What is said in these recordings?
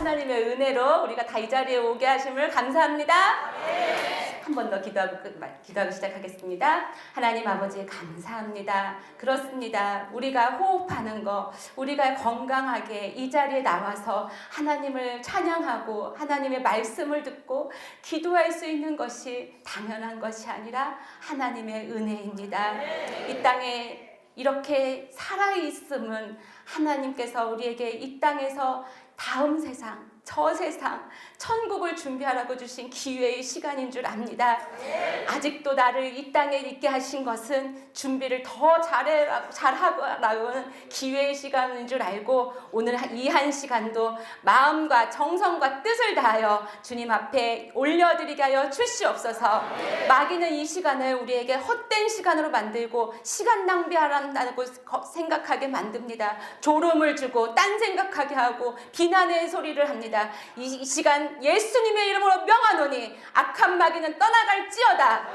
하나님의 은혜로 우리가 다 이 자리에 오게 하심을 감사합니다. 한 번 더 기도하고 시작하겠습니다. 하나님 아버지 감사합니다. 그렇습니다. 우리가 호흡하는 거, 우리가 건강하게 이 자리에 나와서 하나님을 찬양하고 하나님의 말씀을 듣고 기도할 수 있는 것이 당연한 것이 아니라 하나님의 은혜입니다. 이 땅에 이렇게 살아있음은 하나님께서 우리에게 이 땅에서 다음 세상, 저 세상, 천국을 준비하라고 주신 기회의 시간인 줄 압니다. 아직도 나를 이 땅에 있게 하신 것은 준비를 더 잘하고 나오는 기회의 시간인 줄 알고 오늘 이 한 시간도 마음과 정성과 뜻을 다하여 주님 앞에 올려드리게 하여 주시옵소서. 마귀는 이 시간을 우리에게 헛된 시간으로 만들고 시간 낭비하란다고 생각하게 만듭니다. 졸음을 주고 딴 생각하게 하고 비난의 소리를 합니다. 이 시간 예수님의 이름으로 명하노니 악한 마귀는 떠나갈지어다.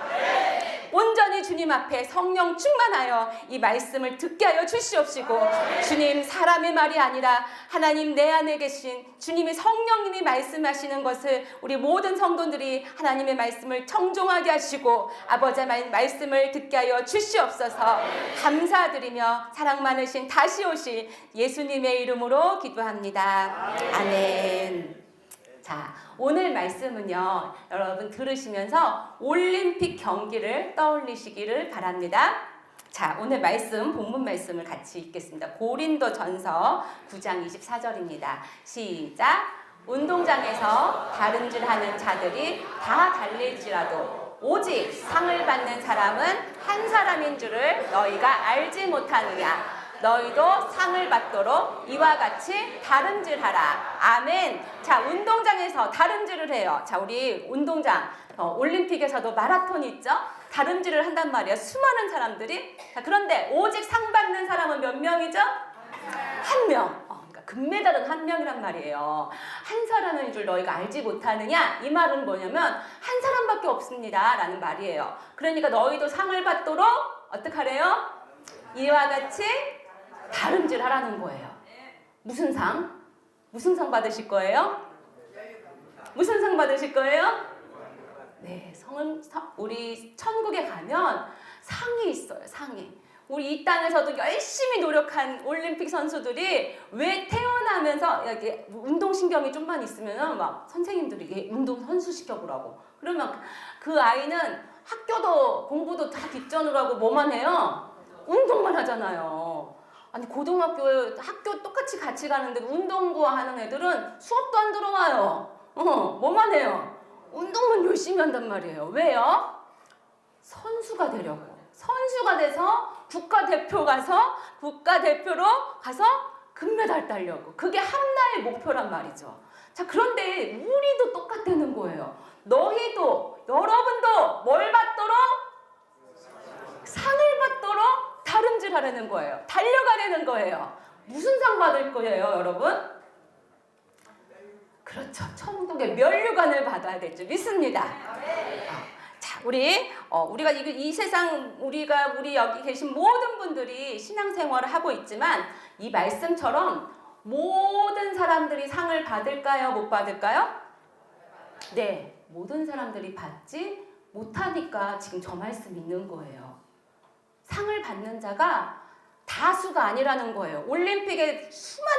온전히 주님 앞에 성령 충만하여 이 말씀을 듣게 하여 주시옵시고, 주님 사람의 말이 아니라 하나님 내 안에 계신 주님의 성령님이 말씀하시는 것을 우리 모든 성도들이 하나님의 말씀을 청종하게 하시고 아버지의 말씀을 듣게 하여 주시옵소서. 감사드리며 사랑 많으신 다시 오실 예수님의 이름으로 기도합니다. 아멘. 자, 오늘 말씀은요, 여러분 들으시면서 올림픽 경기를 떠올리시기를 바랍니다. 자, 오늘 말씀, 본문 말씀을 같이 읽겠습니다. 고린도전서 9장 24절입니다. 시작! 운동장에서 다름질하는 자들이 다 달릴지라도 오직 상을 받는 사람은 한 사람인 줄을 너희가 알지 못하느냐. 너희도 상을 받도록 이와 같이 다름질하라. 아멘. 자, 운동장에서 다름질을 해요. 자, 우리 운동장, 올림픽에서도 마라톤 있죠? 다름질을 한단 말이에요. 수많은 사람들이. 자, 그런데 오직 상 받는 사람은 몇 명이죠? 한 명. 그러니까 금메달은 한 명이란 말이에요. 한 사람인 줄 너희가 알지 못하느냐? 이 말은 뭐냐면 한 사람밖에 없습니다 라는 말이에요. 그러니까 너희도 상을 받도록 어떻게 하래요? 이와 같이 다름질 하라는 거예요. 무슨 상? 무슨 상 받으실 거예요? 무슨 상 받으실 거예요? 네, 우리 천국에 가면 상이 있어요. 상이. 우리 이 땅에서도 열심히 노력한 올림픽 선수들이 왜 태어나면서 이렇게 운동신경이 좀만 있으면 막 선생님들이 운동 선수 시켜보라고. 그러면 그 아이는 학교도 공부도 다 뒷전으로 하고 뭐만 해요? 운동만 하잖아요. 아니 학교 똑같이 같이 가는데 운동부 하는 애들은 수업도 안 들어와요. 뭐만 해요? 운동만 열심히 한단 말이에요. 왜요? 선수가 되려고. 선수가 돼서 국가대표로 가서 금메달 따려고. 그게 한나의 목표란 말이죠. 자, 그런데 우리도 똑같다는 거예요. 너희도, 여러분도 뭘 받도록? 상을 받도록 다름질하려는 거예요. 달려가려는 거예요. 무슨 상 받을 거예요, 여러분? 그렇죠. 천국의 면류관을 받아야 될 줄 믿습니다. 자, 우리가 이 세상 우리 여기 계신 모든 분들이 신앙생활을 하고 있지만 이 말씀처럼 모든 사람들이 상을 받을까요, 못 받을까요? 네, 모든 사람들이 받지 못하니까 지금 저 말씀 있는 거예요. 상을 받는 자가 다수가 아니라는 거예요. 올림픽에 수만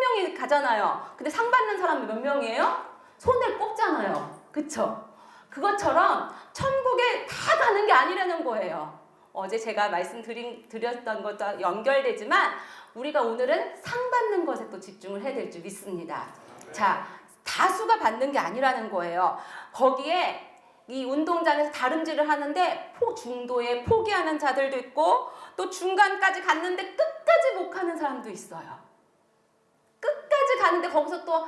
명이 가잖아요. 근데 상 받는 사람이 몇 명이에요? 손에 꼽잖아요. 그쵸? 그것처럼 천국에 다 가는 게 아니라는 거예요. 어제 제가 말씀드렸던 것과 연결되지만 우리가 오늘은 상 받는 것에 또 집중을 해야 될 줄 믿습니다. 자, 다수가 받는 게 아니라는 거예요. 거기에 이 운동장에서 다름질을 하는데 중도에 포기하는 자들도 있고 또 중간까지 갔는데 끝까지 못 가는 사람도 있어요. 끝까지 가는데 거기서 또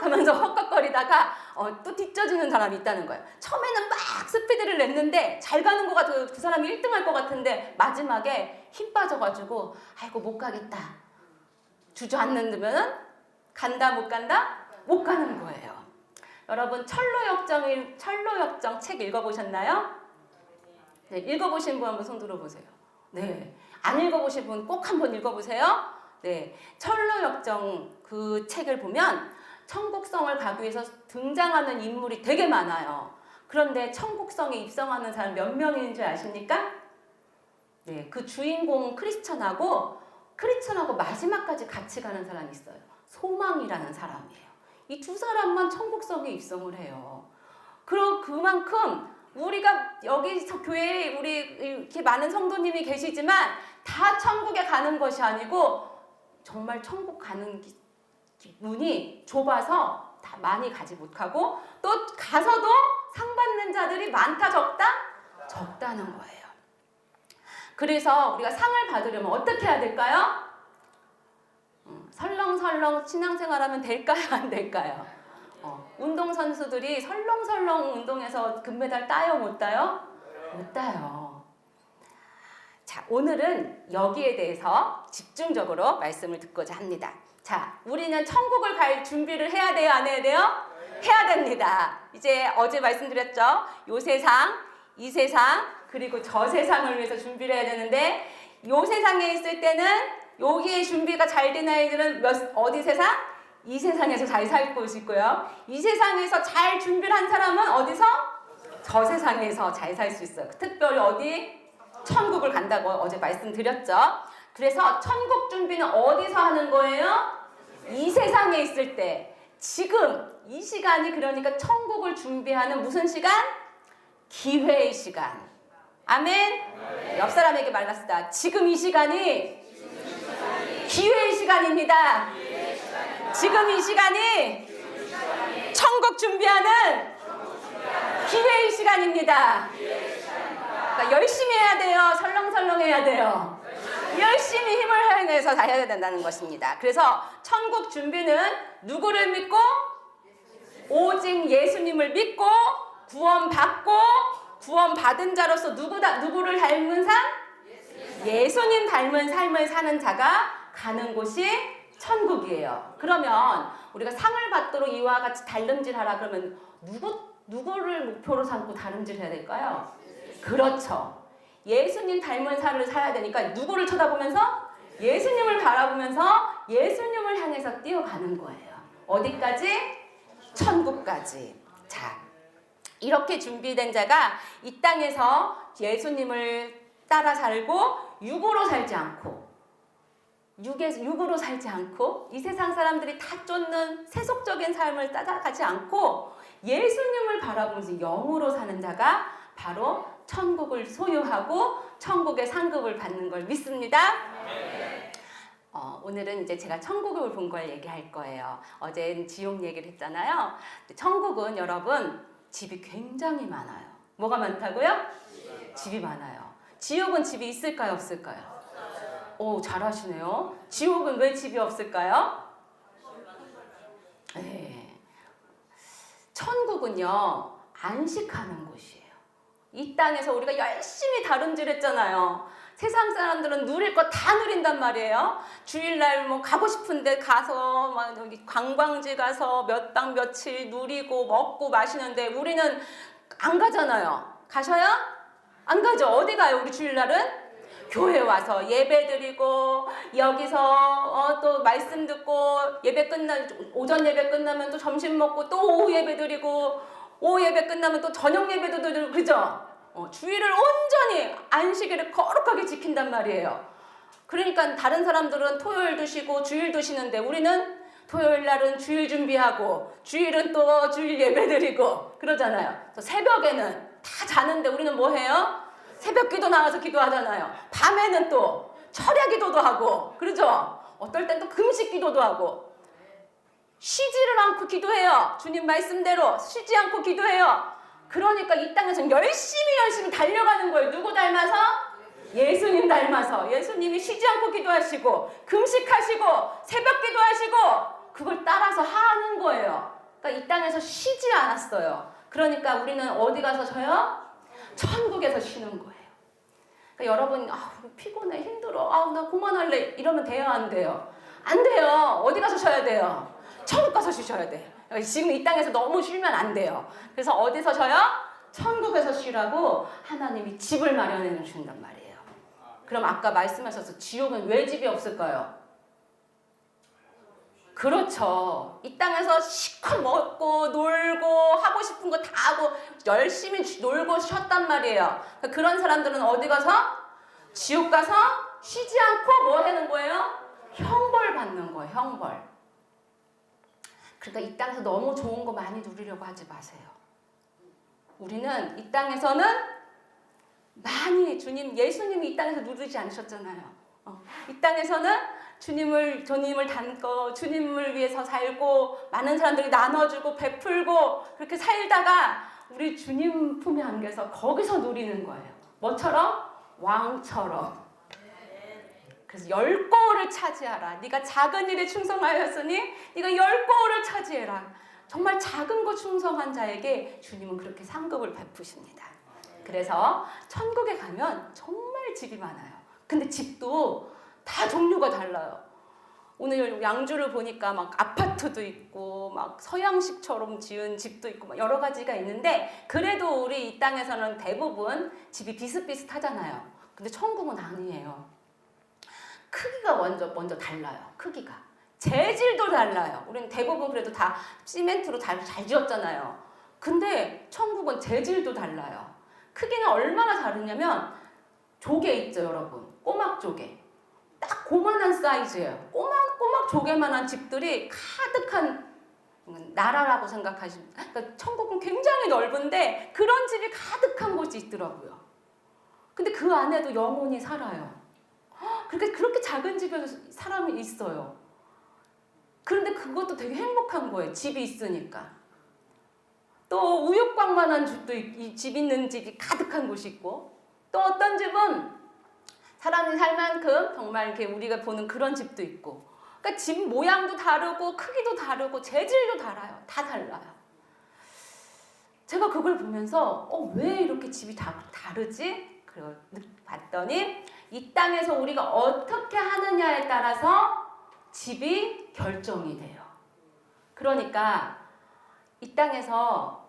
하면서 헉헉거리다가 또 뒤처지는 사람이 있다는 거예요. 처음에는 막 스피드를 냈는데 잘 가는 것 같아요. 그 사람이 1등 할 것 같은데 마지막에 힘 빠져가지고 아이고 못 가겠다. 주저앉는다면 간다 못 간다? 못 가는 거예요. 여러분 철로역정 책 읽어보셨나요? 네, 읽어보신 분 한번 손 들어보세요. 네, 안 읽어보신 분 꼭 한번 읽어보세요. 네, 철로역정 그 책을 보면 천국성을 가기 위해서 등장하는 인물이 되게 많아요. 그런데 천국성에 입성하는 사람 몇 명인 줄 아십니까? 네, 그 주인공 크리스천하고 마지막까지 같이 가는 사람이 있어요. 소망이라는 사람이에요. 이 두 사람만 천국성에 입성을 해요. 그만큼 우리가 여기서 교회에 우리 이렇게 많은 성도님이 계시지만 다 천국에 가는 것이 아니고 정말 천국 가는 문이 좁아서 다 많이 가지 못하고 또 가서도 상 받는 자들이 많다 적다? 적다는 거예요. 그래서 우리가 상을 받으려면 어떻게 해야 될까요? 설렁설렁 신앙생활하면 될까요? 안 될까요? 운동선수들이 설렁설렁 운동해서 금메달 따요? 못 따요? 못 따요. 자, 오늘은 여기에 대해서 집중적으로 말씀을 듣고자 합니다. 자, 우리는 천국을 갈 준비를 해야 돼요? 안 해야 돼요? 해야 됩니다. 이제 어제 말씀드렸죠? 요 세상, 이 세상, 그리고 저 세상을 위해서 준비를 해야 되는데 요 세상에 있을 때는 여기에 준비가 잘 된 아이들은 어디 세상? 이 세상에서 잘 살고 있고요. 이 세상에서 잘 준비를 한 사람은 어디서? 저 세상에서 잘 살 수 있어요. 특별히 어디? 천국을 간다고 어제 말씀드렸죠. 그래서 천국 준비는 어디서 하는 거예요? 이 세상에 있을 때. 지금 이 시간이 그러니까 천국을 준비하는 무슨 시간? 기회의 시간. 아멘? 옆 사람에게 말합시다. 지금 이 시간이 기회의 시간입니다. 지금 이 시간이 천국 준비하는 기회의 시간입니다. 그러니까 열심히 해야 돼요. 설렁설렁 해야 돼요. 열심히 힘을 해내서 다 해야 된다는 것입니다. 그래서 천국 준비는 누구를 믿고? 오직 예수님을 믿고 구원받고 구원받은 자로서 누구를 닮은 삶? 예수님 닮은 삶을 사는 자가 가는 곳이 천국이에요. 그러면 우리가 상을 받도록 이와 같이 달름질하라 그러면 누구를 목표로 삼고 달름질해야 될까요? 그렇죠. 예수님 닮은 삶을 살아야 되니까 누구를 쳐다보면서? 예수님을 바라보면서 예수님을 향해서 뛰어가는 거예요. 어디까지? 천국까지. 자, 이렇게 준비된 자가 이 땅에서 예수님을 따라 살고 육으로 살지 않고 이 세상 사람들이 다 쫓는 세속적인 삶을 따라가지 않고 예수님을 바라보면서 영으로 사는 자가 바로 천국을 소유하고 천국의 상급을 받는 걸 믿습니다. 오늘은 이제 제가 천국을 본 걸 얘기할 거예요. 어제는 지옥 얘기를 했잖아요. 천국은 여러분 집이 굉장히 많아요. 뭐가 많다고요? 집이 많아요. 지옥은 집이 있을까요? 없을까요? 오, 잘하시네요. 지옥은 왜 집이 없을까요? 네. 천국은요, 안식하는 곳이에요. 이 땅에서 우리가 열심히 다름질했잖아요. 세상 사람들은 누릴 거 다 누린단 말이에요. 주일날 뭐 가고 싶은데 가서 막 여기 관광지 가서 몇 박 며칠 누리고 먹고 마시는데 우리는 안 가잖아요. 가셔요? 안 가죠. 어디 가요? 우리 주일날은? 교회 와서 예배 드리고 여기서 또 말씀 듣고 오전 예배 끝나면 또 점심 먹고 또 오후 예배 드리고 오후 예배 끝나면 또 저녁 예배도 드리고 그죠? 주일을 온전히 안식일을 거룩하게 지킨단 말이에요. 그러니까 다른 사람들은 토요일도 쉬고 주일도 쉬는데 우리는 토요일 날은 주일 준비하고 주일은 또 주일 예배 드리고 그러잖아요. 새벽에는 다 자는데 우리는 뭐 해요? 새벽 기도 나와서 기도하잖아요. 밤에는 또 철야 기도도 하고 그러죠? 어떨 땐 또 금식 기도도 하고 쉬지를 않고 기도해요. 주님 말씀대로 쉬지 않고 기도해요. 그러니까 이 땅에서 열심히 달려가는 거예요. 누구 닮아서? 예수님 닮아서. 예수님이 쉬지 않고 기도하시고 금식하시고 새벽 기도하시고 그걸 따라서 하는 거예요. 그러니까 이 땅에서 쉬지 않았어요. 그러니까 우리는 어디 가서 쉬어요? 천국에서 쉬는 거예요. 그러니까 여러분 피곤해 힘들어 나 그만할래 이러면 돼요 안 돼요? 안 돼요. 어디 가서 쉬어야 돼요? 천국 가서 쉬셔야 돼요. 지금 이 땅에서 너무 쉬면 안 돼요. 그래서 어디서 쉬어요? 천국에서 쉬라고 하나님이 집을 마련해 주신단 말이에요. 그럼 아까 말씀하셔서 지옥은 왜 집이 없을까요? 그렇죠. 이 땅에서 실컷 먹고 놀고 하고 싶은 거 다 하고 열심히 놀고 쉬었단 말이에요. 그런 사람들은 어디 가서? 지옥 가서 쉬지 않고 뭐 하는 거예요? 형벌 받는 거예요. 형벌. 그러니까 이 땅에서 너무 좋은 거 많이 누리려고 하지 마세요. 우리는 이 땅에서는 많이 예수님이 이 땅에서 누리지 않으셨잖아요. 이 땅에서는 주님을 닮고 주님을 위해서 살고 많은 사람들이 나눠주고 베풀고 그렇게 살다가 우리 주님 품에 안겨서 거기서 누리는 거예요. 뭐처럼? 왕처럼. 그래서 10고를 차지하라. 네가 작은 일에 충성하였으니 네가 10고를 차지해라. 정말 작은 거 충성한 자에게 주님은 그렇게 상급을 베푸십니다. 그래서 천국에 가면 정말 집이 많아요. 근데 집도 다 종류가 달라요. 오늘 양주를 보니까 막 아파트도 있고 막 서양식처럼 지은 집도 있고 막 여러 가지가 있는데 그래도 우리 이 땅에서는 대부분 집이 비슷비슷하잖아요. 근데 천국은 아니에요. 크기가 먼저 달라요. 크기가. 재질도 달라요. 우리는 대부분 그래도 다 시멘트로 잘 지었잖아요. 근데 천국은 재질도 달라요. 크기는 얼마나 다르냐면 조개 있죠, 여러분. 꼬막 조개. 딱 고만한 사이즈예요. 꼬막 조개만한 집들이 가득한 나라라고 생각하시면, 그러니까 천국은 굉장히 넓은데 그런 집이 가득한 곳이 있더라고요. 근데 그 안에도 영혼이 살아요. 그러니까 그렇게 작은 집에서 사람이 있어요. 그런데 그것도 되게 행복한 거예요. 집이 있으니까. 또 우유곽만한 집 있는 집이 가득한 곳이 있고, 또 어떤 집은 사람이 살 만큼 정말 이렇게 우리가 보는 그런 집도 있고, 그러니까 집 모양도 다르고 크기도 다르고 재질도 달라요. 다 달라요. 제가 그걸 보면서 왜 이렇게 집이 다 다르지? 봤더니 이 땅에서 우리가 어떻게 하느냐에 따라서 집이 결정이 돼요. 그러니까 이 땅에서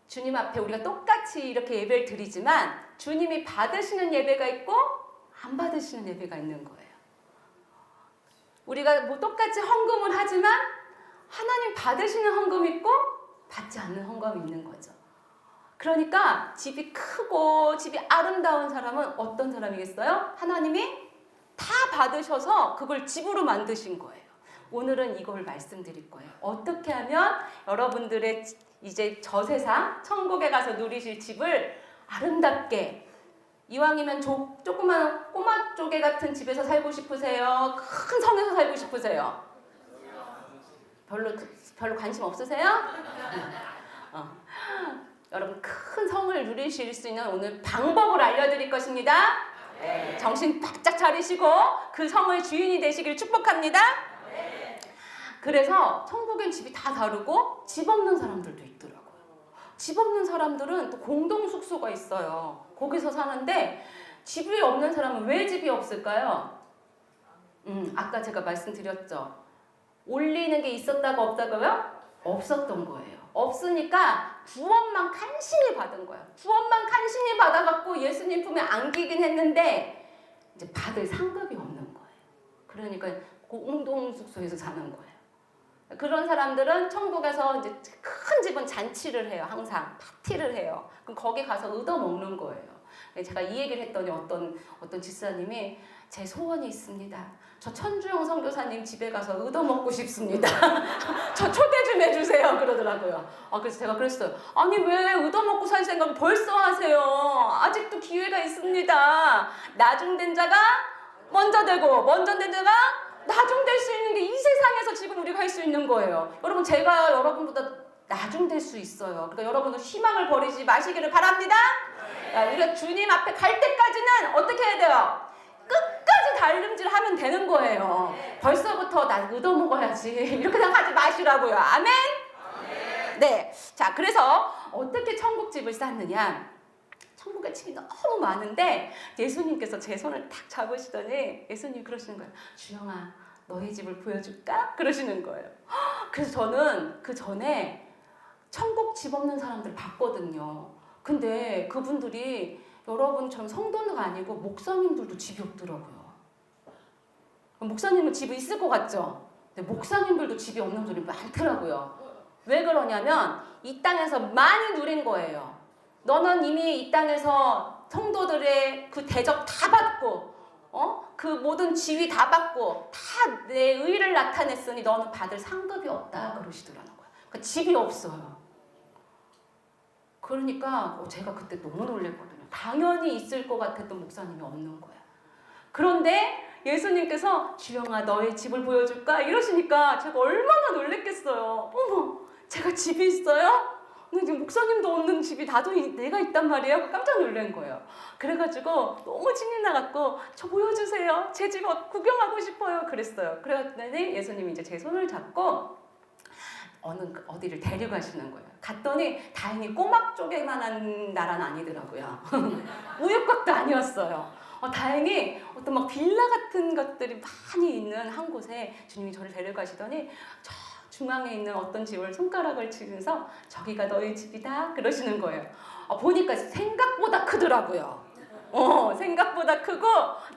주님 앞에 우리가 똑같이 이렇게 예배를 드리지만 주님이 받으시는 예배가 있고 안 받으시는 예배가 있는 거예요. 우리가 뭐 똑같이 헌금을 하지만 하나님 받으시는 헌금이 있고 받지 않는 헌금이 있는 거죠. 그러니까 집이 크고 집이 아름다운 사람은 어떤 사람이겠어요? 하나님이 다 받으셔서 그걸 집으로 만드신 거예요. 오늘은 이걸 말씀드릴 거예요. 어떻게 하면 여러분들의 이제 저 세상 천국에 가서 누리실 집을 아름답게, 이왕이면 조그만 꼬마 조개 같은 집에서 살고 싶으세요? 큰 성에서 살고 싶으세요? 별로 관심 없으세요? 여러분 큰 성을 누리실 수 있는 오늘 방법을 알려드릴 것입니다. 네. 정신 바짝 차리시고 그 성의 주인이 되시길 축복합니다. 네. 그래서 천국엔 집이 다 다르고 집 없는 사람들도 있더라고요. 집 없는 사람들은 또 공동 숙소가 있어요. 거기서 사는데 집이 없는 사람은 왜 집이 없을까요? 아까 제가 말씀드렸죠. 올리는 게 있었다가 없다고요? 없었던 거예요. 없으니까 구원만 간신히 받은 거예요. 구원만 간신히 받아갖고 예수님 품에 안기긴 했는데 이제 받을 상급이 없는 거예요. 그러니까 공동 숙소에서 사는 거예요. 그런 사람들은 천국에서 이제 큰 집은 잔치를 해요. 항상 파티를 해요. 그럼 거기 가서 얻어먹는 거예요. 제가 이 얘기를 했더니 어떤 집사님이 제 소원이 있습니다. 저 천주영 선교사님 집에 가서 얻어먹고 싶습니다. 저 초대 좀 해주세요. 그러더라고요. 그래서 제가 그랬어요. 아니 왜 얻어먹고 살 생각 벌써 하세요? 아직도 기회가 있습니다. 나중된 자가 먼저 되고 먼저 된 자가 나중될 수 있는 게 이 세상에서 지금 우리가 할 수 있는 거예요. 여러분 제가 여러분보다 나중될 수 있어요. 그러니까 여러분도 희망을 버리지 마시기를 바랍니다. 우리가 주님 앞에 갈 때까지는 어떻게 해야 돼요? 끝까지 달림질하면 되는 거예요. 벌써부터 나 얻어먹어야지 이렇게 생각하지 마시라고요. 아멘? 네. 자, 그래서 어떻게 천국집을 쌓느냐? 천국에 집이 너무 많은데 예수님께서 제 손을 탁 잡으시더니 예수님 그러시는 거예요. 주영아, 너희 집을 보여줄까? 그러시는 거예요. 그래서 저는 그 전에 천국 집 없는 사람들 봤거든요. 근데 그분들이 여러분처럼 성도가 아니고 목사님들도 집이 없더라고요. 목사님은 집이 있을 것 같죠? 근데 목사님들도 집이 없는 분이 많더라고요. 왜 그러냐면 이 땅에서 많이 누린 거예요. 너는 이미 이 땅에서 성도들의 그 대접 다 받고 그 모든 지위 다 받고 다 내 의를 나타냈으니 너는 받을 상급이 없다 그러시더라는 거예요. 그러니까 집이 없어요. 그러니까 제가 그때 너무 놀랬거든요. 당연히 있을 것 같았던 목사님이 없는 거야. 그런데 예수님께서 주영아 너의 집을 보여줄까? 이러시니까 제가 얼마나 놀랬겠어요. 어머 제가 집이 있어요? 근데 지금 목사님도 없는 집이 나도 내가 있단 말이에요. 깜짝 놀란 거예요. 그래가지고 너무 신이 나갖고 저 보여주세요. 제 집 구경하고 싶어요. 그랬어요. 그랬더니 예수님이 이제 제 손을 잡고 어디를 데려가시는 거예요. 갔더니 다행히 꼬막 쪼개만한 나라는 아니더라고요. 우유곽도 아니었어요. 다행히 어떤 막 빌라 같은 것들이 많이 있는 한 곳에 주님이 저를 데려가시더니 저 중앙에 있는 어떤 집을 손가락을 치면서 저기가 너희 집이다 그러시는 거예요. 보니까 생각보다 크더라고요. 생각보다 크고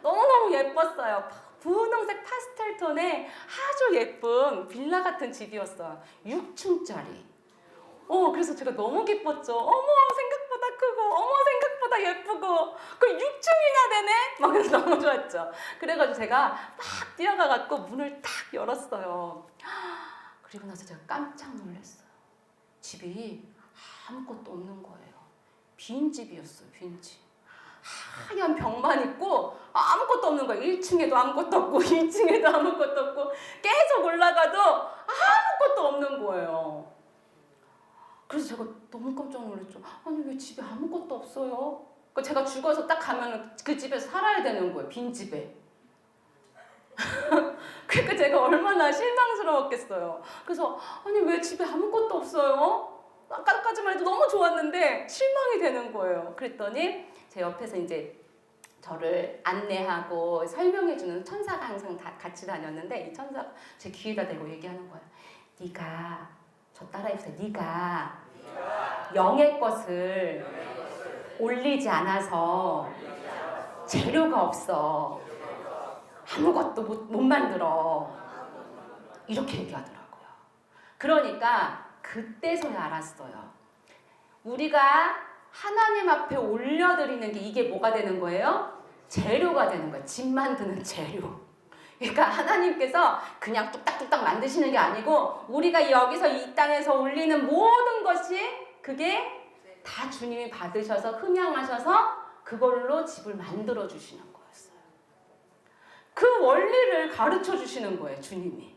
너무너무 예뻤어요. 분홍색 파스텔 톤의 아주 예쁜 빌라 같은 집이었어요. 6층짜리. 그래서 제가 너무 기뻤죠. 어머 생각보다 크고 어머 생각보다 예쁘고 그 6층이나 되네? 막 그래서 너무 좋았죠. 그래가지고 제가 막 뛰어가갖고 문을 딱 열었어요. 그리고 나서 제가 깜짝 놀랐어요. 집이 아무것도 없는 거예요. 빈 집이었어요. 빈 집. 하얀 벽만 있고 아무것도 없는 거예요. 1층에도 아무것도 없고 2층에도 아무것도 없고 계속 올라가도 아무것도 없는 거예요. 그래서 제가 너무 깜짝 놀랐죠. 아니 왜 집에 아무것도 없어요? 그러니까 제가 죽어서 딱 가면 그 집에서 살아야 되는 거예요. 빈 집에. 그러니까 제가 얼마나 실망스러웠겠어요. 그래서 아니 왜 집에 아무것도 없어요? 아까까지만 해도 너무 좋았는데 실망이 되는 거예요. 그랬더니 제 옆에서 이제 저를 안내하고 설명해주는 천사가 항상 같이 다녔는데 이 천사가 제 귀에다 대고 얘기하는 거예요. 네가 저 따라해보세요. 네가 영의 것을 올리지 않아서 재료가 없어. 아무것도 못 만들어. 이렇게 얘기하더라고요. 그러니까 그때서야 알았어요. 우리가 하나님 앞에 올려드리는 게 이게 뭐가 되는 거예요? 재료가 되는 거예요. 집 만드는 재료. 그러니까 하나님께서 그냥 뚝딱뚝딱 만드시는 게 아니고 우리가 여기서 이 땅에서 올리는 모든 것이 그게 다 주님이 받으셔서 흠양하셔서 그걸로 집을 만들어 주시는 거였어요. 그 원리를 가르쳐 주시는 거예요. 주님이.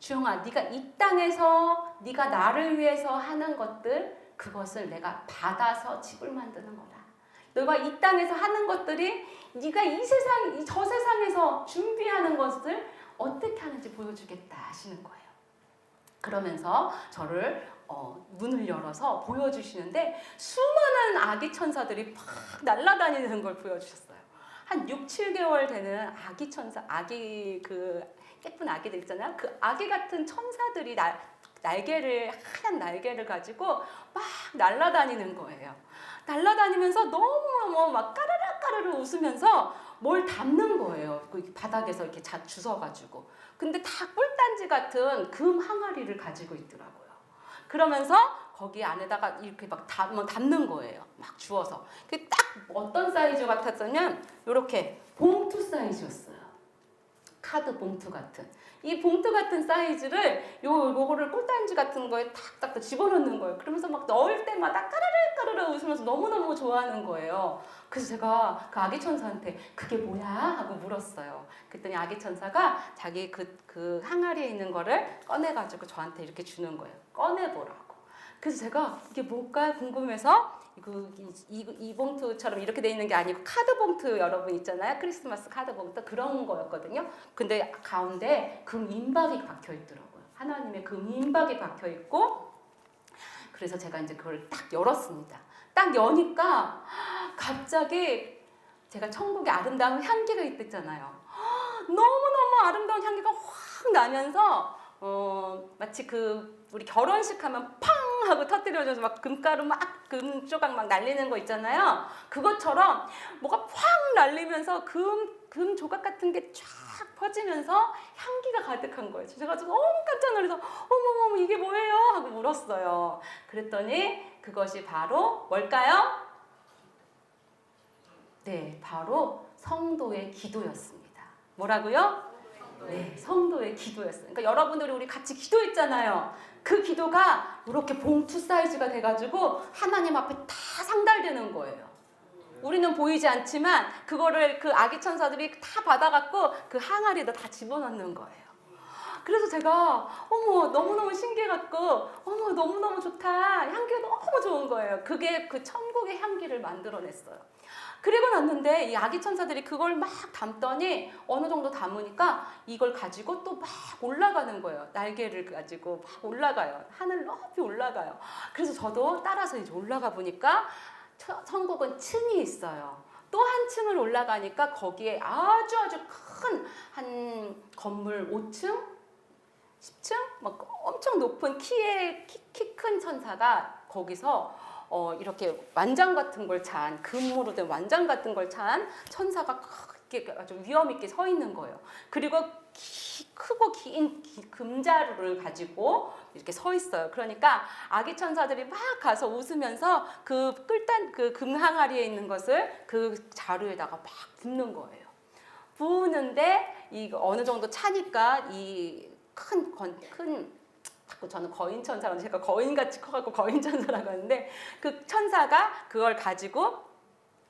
주영아 네가 이 땅에서 네가 나를 위해서 하는 것들 그것을 내가 받아서 집을 만드는 거다. 너가 이 땅에서 하는 것들이 네가 저 세상에서 준비하는 것을 어떻게 하는지 보여주겠다 하시는 거예요. 그러면서 저를 문을 열어서 보여주시는데 수많은 아기 천사들이 막 날아다니는 걸 보여주셨어요. 한 6, 7개월 되는 아기 천사, 예쁜 아기들 있잖아요. 그 아기 같은 천사들이 하얀 날개를 가지고 막 날아다니는 거예요. 날아다니면서 너무너무 막 까르르 웃으면서 뭘 담는 거예요. 그 바닥에서 이렇게 주워가지고. 근데 다 꿀단지 같은 금 항아리를 가지고 있더라고요. 그러면서 거기 안에다가 이렇게 막 담는 거예요. 막 주워서. 그게 딱 어떤 사이즈 같았냐면 이렇게 봉투 사이즈였어요. 카드 봉투 같은. 이 봉투 같은 사이즈를 요거를 꿀단지 같은 거에 탁탁 집어넣는 거예요. 그러면서 막 넣을 때마다 까르르 웃으면서 너무너무 좋아하는 거예요. 그래서 제가 그 아기 천사한테 그게 뭐야? 하고 물었어요. 그랬더니 아기 천사가 자기 그 항아리에 있는 거를 꺼내가지고 저한테 이렇게 주는 거예요. 꺼내보라고. 그래서 제가 이게 뭘까 궁금해서 이 봉투처럼 이렇게 돼 있는 게 아니고 카드 봉투 여러분 있잖아요. 크리스마스 카드 봉투 그런 거였거든요. 근데 가운데 금 임박이 박혀 있더라고요. 하나님의 금 임박이 박혀 있고 그래서 제가 이제 그걸 딱 열었습니다. 딱 여니까 갑자기 제가 천국의 아름다운 향기가 있댔잖아요. 너무너무 아름다운 향기가 확 나면서 마치 우리 결혼식 하면 팡 하고 터뜨려줘서 막 금가루 막 금조각 막 날리는 거 있잖아요. 그것처럼 뭐가 확 날리면서 금 조각 같은 게 쫙 퍼지면서 향기가 가득한 거예요. 제가 너무 깜짝 놀라서 어머머머 이게 뭐예요? 하고 물었어요. 그랬더니 그것이 바로 뭘까요? 네, 바로 성도의 기도였습니다. 뭐라고요? 네, 성도의 기도였어요. 그러니까 여러분들이 우리 같이 기도했잖아요. 그 기도가 이렇게 봉투 사이즈가 돼가지고 하나님 앞에 다 상달되는 거예요. 우리는 보이지 않지만 그거를 그 아기 천사들이 다 받아갖고 그 항아리에다 다 집어넣는 거예요. 그래서 제가 어머 너무너무 신기해갖고 어머 너무너무 좋다. 향기가 너무 좋은 거예요. 그게 그 천국의 향기를 만들어냈어요. 그리고 났는데 이 아기 천사들이 그걸 막 담더니 어느 정도 담으니까 이걸 가지고 또 막 올라가는 거예요. 날개를 가지고 막 올라가요. 하늘 높이 올라가요. 그래서 저도 따라서 이제 올라가 보니까 천국은 층이 있어요. 또 한 층을 올라가니까 거기에 아주 큰 한 건물 5층? 10층? 막 엄청 높은 키 큰 천사가 거기서 이렇게 완장 같은 걸 찬 금으로 된 완장 같은 걸 찬 천사가 크게 아주 위험 있게 서 있는 거예요. 그리고 크고 긴 금자루를 가지고 이렇게 서 있어요. 그러니까 아기 천사들이 막 가서 웃으면서 그 금항아리에 있는 것을 그 자루에다가 막 붓는 거예요. 부으는데 이거 어느 정도 차니까 이 자꾸 저는 거인천사라고 제가 거인같이 커갖고 거인천사라고 하는데 그 천사가 그걸 가지고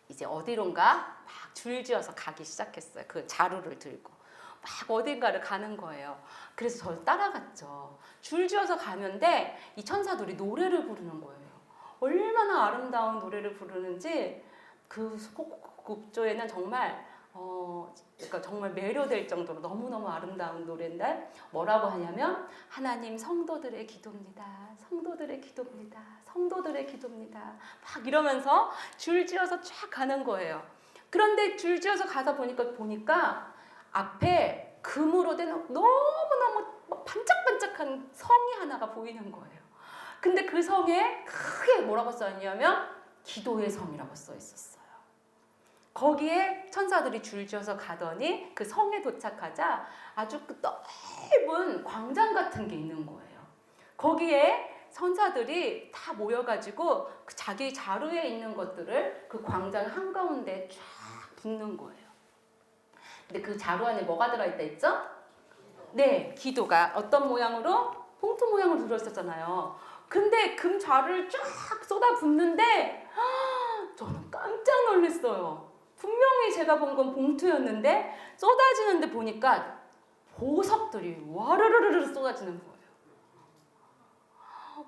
이제 어디론가 막 줄지어서 가기 시작했어요. 그 자루를 들고 막 어딘가를 가는 거예요. 그래서 저를 따라갔죠. 줄지어서 가는데 이 천사들이 노래를 부르는 거예요. 얼마나 아름다운 노래를 부르는지 그 곡조에는 정말 그러니까 정말 매료될 정도로 너무너무 아름다운 노래인데 뭐라고 하냐면 하나님 성도들의 기도입니다. 성도들의 기도입니다. 성도들의 기도입니다. 막 이러면서 줄지어서 쫙 가는 거예요. 그런데 줄지어서 가다 보니까 앞에 금으로 된 너무너무 반짝반짝한 성이 하나가 보이는 거예요. 근데 그 성에 크게 뭐라고 써있냐면 기도의 성이라고 써 있었어요. 거기에 천사들이 줄지어서 가더니 그 성에 도착하자 아주 넓은 광장 같은 게 있는 거예요. 거기에 천사들이 다 모여가지고 그 자기 자루에 있는 것들을 그 광장 한가운데 쫙 붓는 거예요. 근데 그 자루 안에 뭐가 들어있다 했죠? 네, 기도가 어떤 모양으로? 봉투 모양으로 들어있었잖아요. 근데 금 자루를 쫙 쏟아 붓는데 저는 깜짝 놀랐어요. 분명히 제가 본 건 봉투였는데 쏟아지는데 보니까 보석들이 와르르르 쏟아지는 거예요.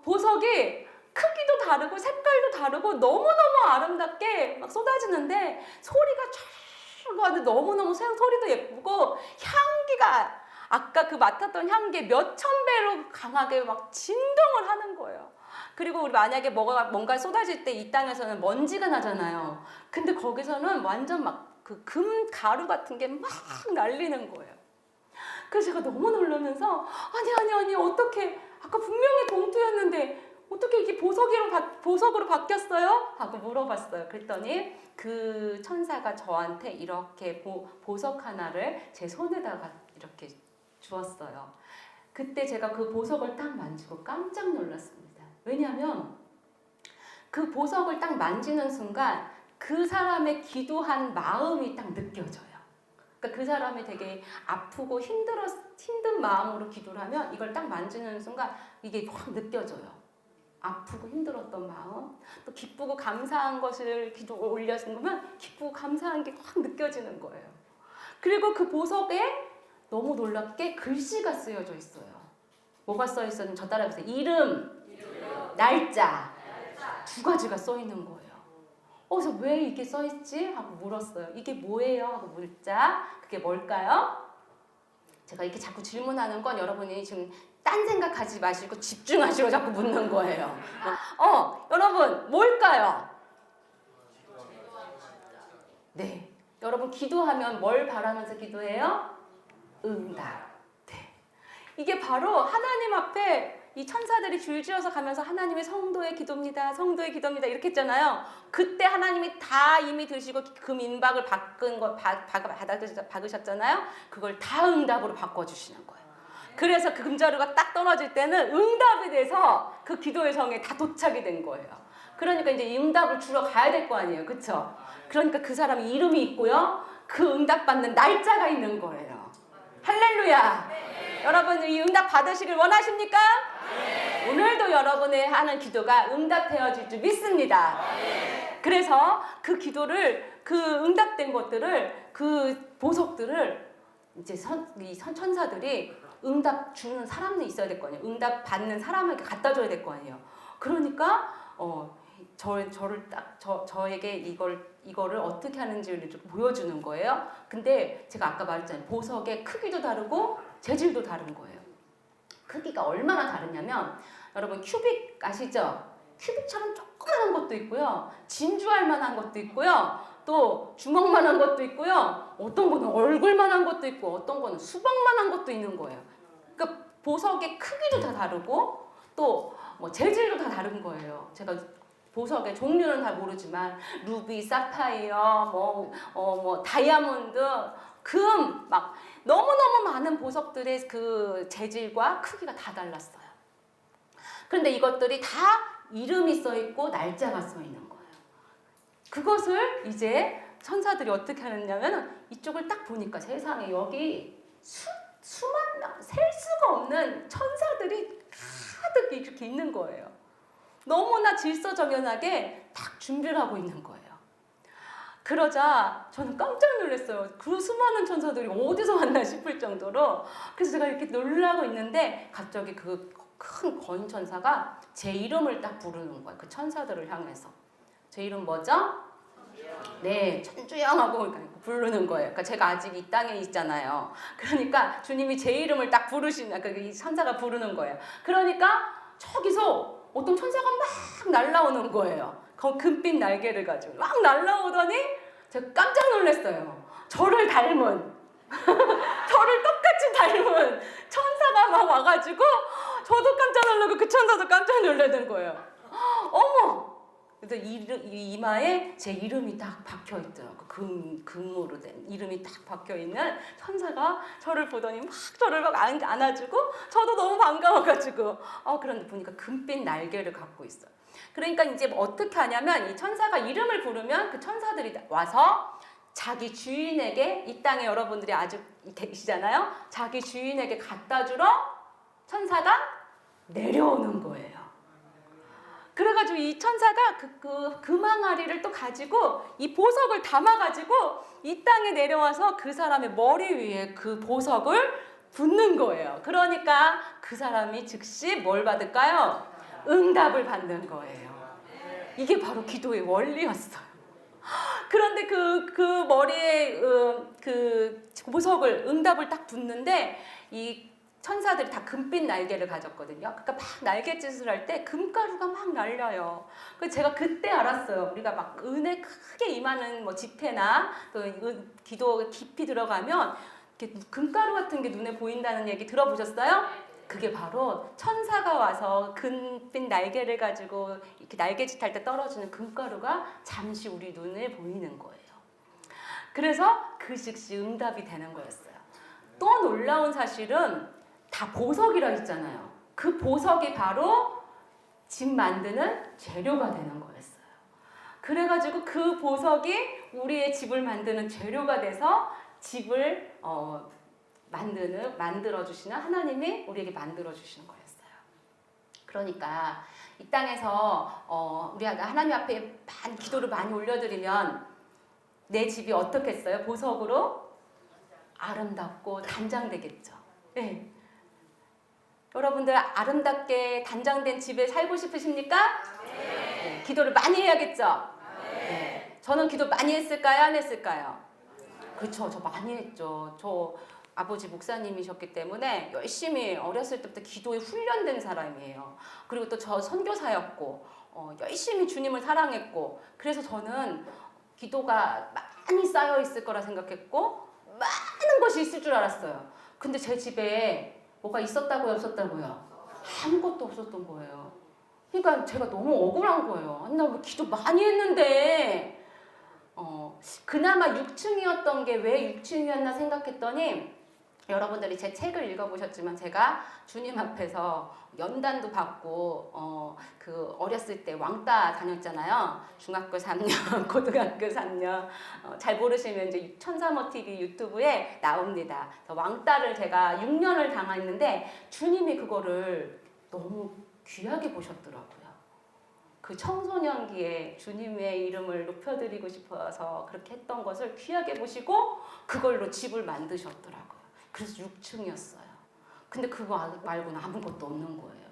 보석이 크기도 다르고 색깔도 다르고 너무너무 아름답게 막 쏟아지는데 소리가 촤르르 하는데 너무너무 소리도 예쁘고 향기가 아까 그 맡았던 향기 몇천 배로 강하게 막 진동을 하는 거예요. 그리고 우리 만약에 뭔가 쏟아질 때 이 땅에서는 먼지가 나잖아요. 근데 거기서는 완전 막 그 금 가루 같은 게 막 날리는 거예요. 그래서 제가 너무 놀라면서 아니 어떻게 아까 분명히 봉투였는데 어떻게 이게 보석으로 바뀌었어요? 하고 물어봤어요. 그랬더니 그 천사가 저한테 이렇게 보석 하나를 제 손에다가 이렇게 주었어요. 그때 제가 그 보석을 딱 만지고 깜짝 놀랐습니다. 왜냐하면 그 보석을 딱 만지는 순간 그 사람의 기도한 마음이 딱 느껴져요. 그러니까 그 사람이 되게 아프고 힘든 마음으로 기도를 하면 이걸 딱 만지는 순간 이게 확 느껴져요. 아프고 힘들었던 마음, 또 기쁘고 감사한 것을 올려주면 기쁘고 감사한 게 확 느껴지는 거예요. 그리고 그 보석에 너무 놀랍게 글씨가 쓰여져 있어요. 뭐가 써 있었는지 저 따라해보세요. 이름, 날짜 두 가지가 써 있는 거예요. 그래서 왜 이게 써 있지? 하고 물었어요. 이게 뭐예요? 하고 묻자. 그게 뭘까요? 제가 이렇게 자꾸 질문하는 건 여러분이 지금 딴 생각하지 마시고 집중하시고 자꾸 묻는 거예요. 여러분 뭘까요? 네, 여러분 기도하면 뭘 바라면서 기도해요? 응답. 네. 이게 바로 하나님 앞에 이 천사들이 줄지어서 가면서 하나님의 성도의 기도입니다. 성도의 기도입니다. 이렇게 했잖아요. 그때 하나님이 다 이미 드시고 그 민박을 박으셨잖아요. 그걸 다 응답으로 바꿔주시는 거예요. 그래서 그 금자루가 딱 떨어질 때는 응답이 돼서 그 기도의 성에 다 도착이 된 거예요. 그러니까 이제 응답을 주러 가야 될 거 아니에요. 그렇죠? 그러니까 그 사람이 이름이 있고요. 그 응답 받는 날짜가 있는 거예요. 할렐루야. 여러분 이 응답 받으시길 원하십니까? 오늘도 여러분의 하는 기도가 응답되어질 줄 믿습니다. 그래서 그 기도를, 그 응답된 것들을, 그 보석들을 이제 천사들이 응답 주는 사람이 있어야 될 거 아니에요. 응답 받는 사람에게 갖다 줘야 될 거 아니에요. 그러니까 저에게 이거를 어떻게 하는지를 좀 보여주는 거예요. 근데 제가 아까 말했잖아요. 보석의 크기도 다르고 재질도 다른 거예요. 크기가 얼마나 다르냐면 여러분 큐빅 아시죠? 큐빅처럼 조그만한 것도 있고요. 진주알 만한 것도 있고요. 또 주먹만한 것도 있고요. 어떤 거는 얼굴만한 것도 있고 어떤 거는 수박만한 것도 있는 거예요. 그러니까 보석의 크기도 다 다르고 또 뭐 재질도 다 다른 거예요. 제가 보석의 종류는 잘 모르지만 루비, 사파이어, 뭐 다이아몬드, 금 막 너무너무 많은 보석들의 그 재질과 크기가 다 달랐어요. 그런데 이것들이 다 이름이 써 있고 날짜가 써 있는 거예요. 그것을 이제 천사들이 어떻게 하느냐면 이쪽을 딱 보니까 세상에 여기 수만 셀 수가 없는 천사들이 가득 이렇게 있는 거예요. 너무나 질서정연하게 딱 준비를 하고 있는 거예요. 그러자 저는 깜짝 놀랐어요. 그 수많은 천사들이 어디서 왔나 싶을 정도로. 그래서 제가 이렇게 놀라고 있는데 갑자기 그 큰 거인 천사가 제 이름을 딱 부르는 거예요. 그 천사들을 향해서. 제 이름 뭐죠? 네, 천주영하고 부르는 거예요. 그러니까 제가 아직 이 땅에 있잖아요. 그러니까 주님이 제 이름을 딱 부르시는, 그러니까 이 천사가 부르는 거예요. 그러니까 저기서 어떤 천사가 막 날라오는 거예요. 금빛 날개를 가지고 막 날라오더니 제가 깜짝 놀랐어요. 저를 닮은 저를 똑같이 닮은 천사가 막 와가지고 저도 깜짝 놀라고 그 천사도 깜짝 놀라는 거예요. 어머! 그래서 이마에 제 이름이 딱 박혀 있더라고. 금으로 된 이름이 딱 박혀 있는 천사가 저를 보더니 막 저를 막 안아주고 저도 너무 반가워가지고 그런데 보니까 금빛 날개를 갖고 있어요. 그러니까 이제 어떻게 하냐면 이 천사가 이름을 부르면 그 천사들이 와서 자기 주인에게, 이 땅에 여러분들이 아주 계시잖아요. 자기 주인에게 갖다 주러 천사가 내려오는 거예요. 그래가지고 이 천사가 그 금항아리를 또 가지고 이 보석을 담아가지고 이 땅에 내려와서 그 사람의 머리 위에 그 보석을 붓는 거예요. 그러니까 그 사람이 즉시 뭘 받을까요? 응답을 받는 거예요. 이게 바로 기도의 원리였어요. 그런데 그 머리에 그 보석을, 응답을 딱 붓는데 이 천사들이 다 금빛 날개를 가졌거든요. 그러니까 막 날갯짓을 할 때 금가루가 막 날려요. 그래서 제가 그때 알았어요. 우리가 막 은혜 크게 임하는 뭐 집회나 또 기도 깊이 들어가면 이렇게 금가루 같은 게 눈에 보인다는 얘기 들어보셨어요? 그게 바로 천사가 와서 금빛 날개를 가지고 이렇게 날갯짓 할 때 떨어지는 금가루가 잠시 우리 눈에 보이는 거예요. 그래서 그 즉시 응답이 되는 거였어요. 또 놀라운 사실은 다 보석이라 했잖아요. 그 보석이 바로 집 만드는 재료가 되는 거였어요. 그래가지고 그 보석이 우리의 집을 만드는 재료가 돼서 집을 만들어주시는 하나님이 우리에게 만들어주시는 거였어요. 그러니까 이 땅에서 우리가 하나님 앞에 기도를 많이 올려드리면 내 집이 어떻겠어요? 보석으로 아름답고 단장되겠죠. 네. 여러분들 아름답게 단장된 집에 살고 싶으십니까? 네. 기도를 많이 해야겠죠? 네. 저는 기도 많이 했을까요? 안 했을까요? 그렇죠. 저 많이 했죠. 저 아버지 목사님이셨기 때문에 열심히 어렸을 때부터 기도에 훈련된 사람이에요. 그리고 또 저 선교사였고 열심히 주님을 사랑했고, 그래서 저는 기도가 많이 쌓여 있을 거라 생각했고 많은 것이 있을 줄 알았어요. 근데 제 집에 뭐가 있었다고요, 없었다고요? 아무것도 없었던 거예요. 그러니까 제가 너무 억울한 거예요. 아니, 나 왜 기도 많이 했는데 그나마 6층이었던 게 왜 6층이었나 생각했더니 여러분들이 제 책을 읽어보셨지만 제가 주님 앞에서 연단도 받고 그 어렸을 때 왕따 다녔잖아요. 중학교 3년, 고등학교 3년. 잘 모르시면 이제 천사모 TV 유튜브에 나옵니다. 왕따를 제가 6년을 당했는데 주님이 그거를 너무 귀하게 보셨더라고요. 그 청소년기에 주님의 이름을 높여드리고 싶어서 그렇게 했던 것을 귀하게 보시고 그걸로 집을 만드셨더라고요. 그래서 6층이었어요. 근데 그거 말고는 아무것도 없는 거예요.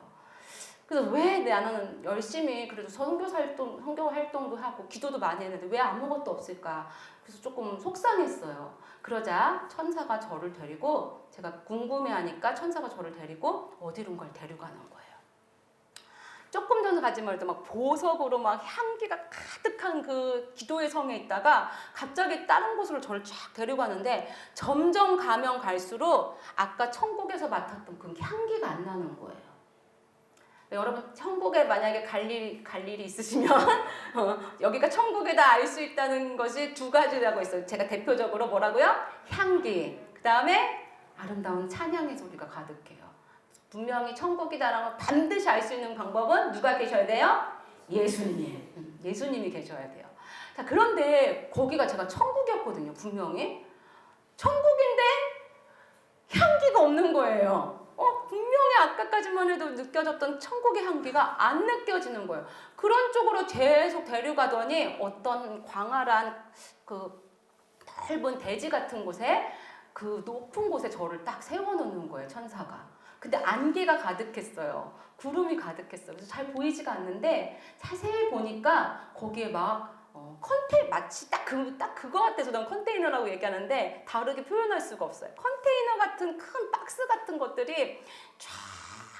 그래서 왜 나는 열심히 그래도 선교 활동도 하고 기도도 많이 했는데 왜 아무것도 없을까? 그래서 조금 속상했어요. 그러자 천사가 저를 데리고 제가 궁금해하니까 천사가 저를 데리고 어디론가를 데려가는 거예요. 조금 전에 가지만 해도 막 보석으로 막 향기가 가득한 그 기도의 성에 있다가 갑자기 다른 곳으로 저를 쫙 데려가는데 점점 가면 갈수록 아까 천국에서 맡았던 그 향기가 안 나는 거예요. 여러분 천국에 만약에 갈 일이 있으시면 여기가 천국이다 알 수 있다는 것이 두 가지라고 있어요. 제가 대표적으로 뭐라고요? 향기. 그 다음에 아름다운 찬양의 소리가 가득해요. 분명히 천국이다라는 걸 반드시 알 수 있는 방법은 누가 계셔야 돼요? 예수님. 예수님이 계셔야 돼요. 자, 그런데 거기가 제가 천국이었거든요. 분명히. 천국인데 향기가 없는 거예요. 분명히 아까까지만 해도 느껴졌던 천국의 향기가 안 느껴지는 거예요. 그런 쪽으로 계속 데려가더니 어떤 광활한 그 넓은 대지 같은 곳에 그 높은 곳에 저를 딱 세워놓는 거예요. 천사가. 근데 안개가 가득했어요. 구름이 가득했어요. 그래서 잘 보이지가 않는데 자세히 보니까 거기에 막 마치 딱 그거 같아서 난 컨테이너라고 얘기하는데 다르게 표현할 수가 없어요. 컨테이너 같은 큰 박스 같은 것들이 쫙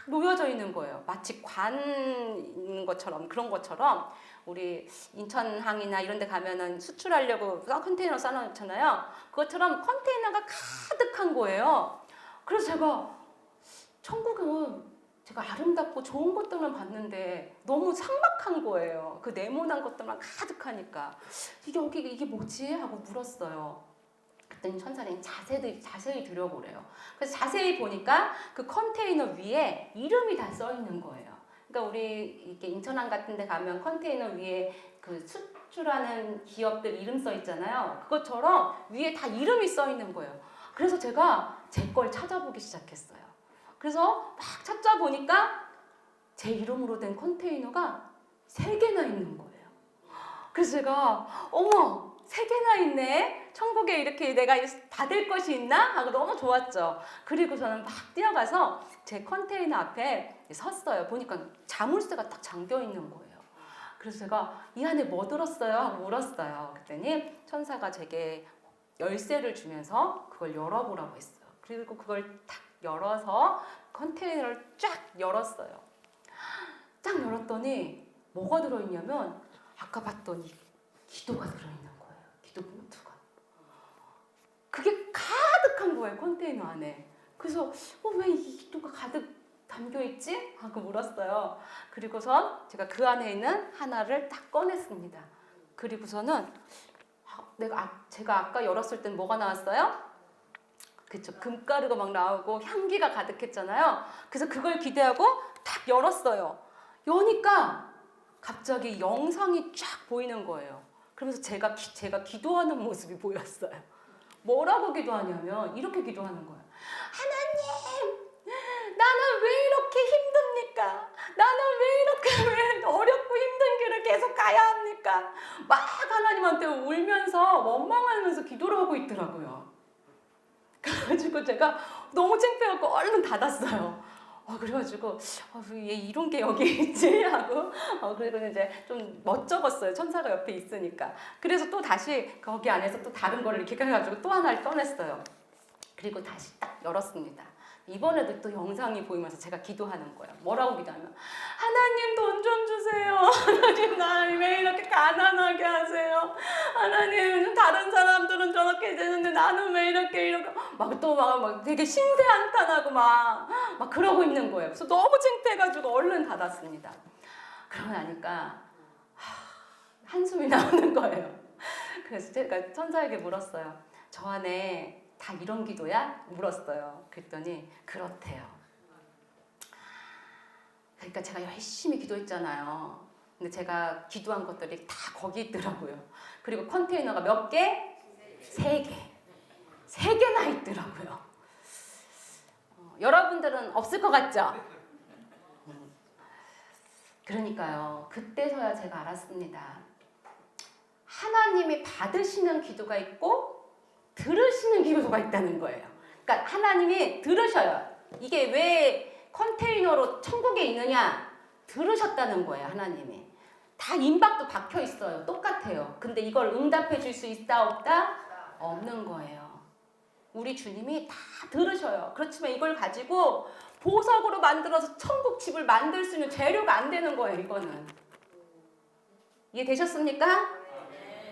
놓여져 있는 거예요. 마치 관 있는 것처럼 그런 것처럼 우리 인천항이나 이런 데 가면은 수출하려고 컨테이너 쌓아놓잖아요. 그것처럼 컨테이너가 가득한 거예요. 그래서 제가 천국은 제가 아름답고 좋은 것들만 봤는데 너무 삭막한 거예요. 그 네모난 것들만 가득하니까 이게 뭐지? 하고 물었어요. 그랬더니 천사는 자세히 들여보래요. 그래서 자세히 보니까 그 컨테이너 위에 이름이 다 써 있는 거예요. 그러니까 우리 이렇게 인천항 같은 데 가면 컨테이너 위에 그 수출하는 기업들 이름 써 있잖아요. 그것처럼 위에 다 이름이 써 있는 거예요. 그래서 제가 제 걸 찾아보기 시작했어요. 그래서 막 찾아보니까 제 이름으로 된 컨테이너가 3개나 있는 거예요. 그래서 제가 어머 3개나 있네. 천국에 이렇게 내가 받을 것이 있나? 하고 너무 좋았죠. 그리고 저는 막 뛰어가서 제 컨테이너 앞에 섰어요. 보니까 자물쇠가 딱 잠겨 있는 거예요. 그래서 제가 이 안에 뭐 들었어요? 하고 물었어요. 그랬더니 천사가 제게 열쇠를 주면서 그걸 열어보라고 했어요. 그리고 그걸 탁 열어서 컨테이너를 쫙 열었어요. 쫙 열었더니 뭐가 들어있냐면 아까 봤더니 기도가 들어있는 거예요. 기도 봉투가. 그게 가득한 거예요. 컨테이너 안에. 그래서 왜 이 기도가 가득 담겨있지? 하고 물었어요. 그리고선 제가 그 안에 있는 하나를 딱 꺼냈습니다. 그리고서는 제가 아까 열었을 땐 뭐가 나왔어요? 그쵸. 금가루가 막 나오고 향기가 가득했잖아요. 그래서 그걸 기대하고 딱 열었어요. 여니까 갑자기 영상이 쫙 보이는 거예요. 그러면서 제가 기도하는 모습이 보였어요. 뭐라고 기도하냐면 이렇게 기도하는 거예요. 하나님, 나는 왜 이렇게 힘듭니까? 나는 왜 어렵고 힘든 길을 계속 가야 합니까? 막 하나님한테 울면서 원망하면서 기도를 하고 있더라고요. 그래가지고 제가 너무 창피하고 얼른 닫았어요. 그래가지고 얘 이런 게 여기 있지? 하고 그리고 이제 좀 멋쩍었어요. 천사가 옆에 있으니까. 그래서 또 다시 거기 안에서 또 다른 걸 이렇게 해가지고 또 하나를 꺼냈어요. 그리고 다시 딱 열었습니다. 이번에도 또 영상이 보이면서 제가 기도하는 거예요. 뭐라고 기도하면 하나님 돈 좀 주세요. 하나님 나 왜 이렇게 가난하게 하세요. 하나님 다른 사람들은 저렇게 되는데 나는 왜 이렇게 막 또 막 되게 신세한탄하고 막 그러고 있는 거예요. 그래서 너무 창피해가지고 얼른 닫았습니다. 그러고 나니까 한숨이 나오는 거예요. 그래서 제가 천사에게 물었어요. 저 안에 다 이런 기도야? 물었어요. 그랬더니 그렇대요. 그러니까 제가 열심히 기도했잖아요. 근데 제가 기도한 것들이 다 거기 있더라고요. 그리고 컨테이너가 몇 개? 3개. 3개나 있더라고요. 여러분들은 없을 것 같죠? 그러니까요. 그때서야 제가 알았습니다. 하나님이 받으시는 기도가 있고 들으시는 기도가 있다는 거예요. 그러니까 하나님이 들으셔요. 이게 왜 컨테이너로 천국에 있느냐? 들으셨다는 거예요. 하나님이. 다 임박도 박혀 있어요. 똑같아요. 근데 이걸 응답해 줄 수 있다 없다? 없는 거예요. 우리 주님이 다 들으셔요. 그렇지만 이걸 가지고 보석으로 만들어서 천국 집을 만들 수 있는 재료가 안 되는 거예요. 이거는. 이해되셨습니까?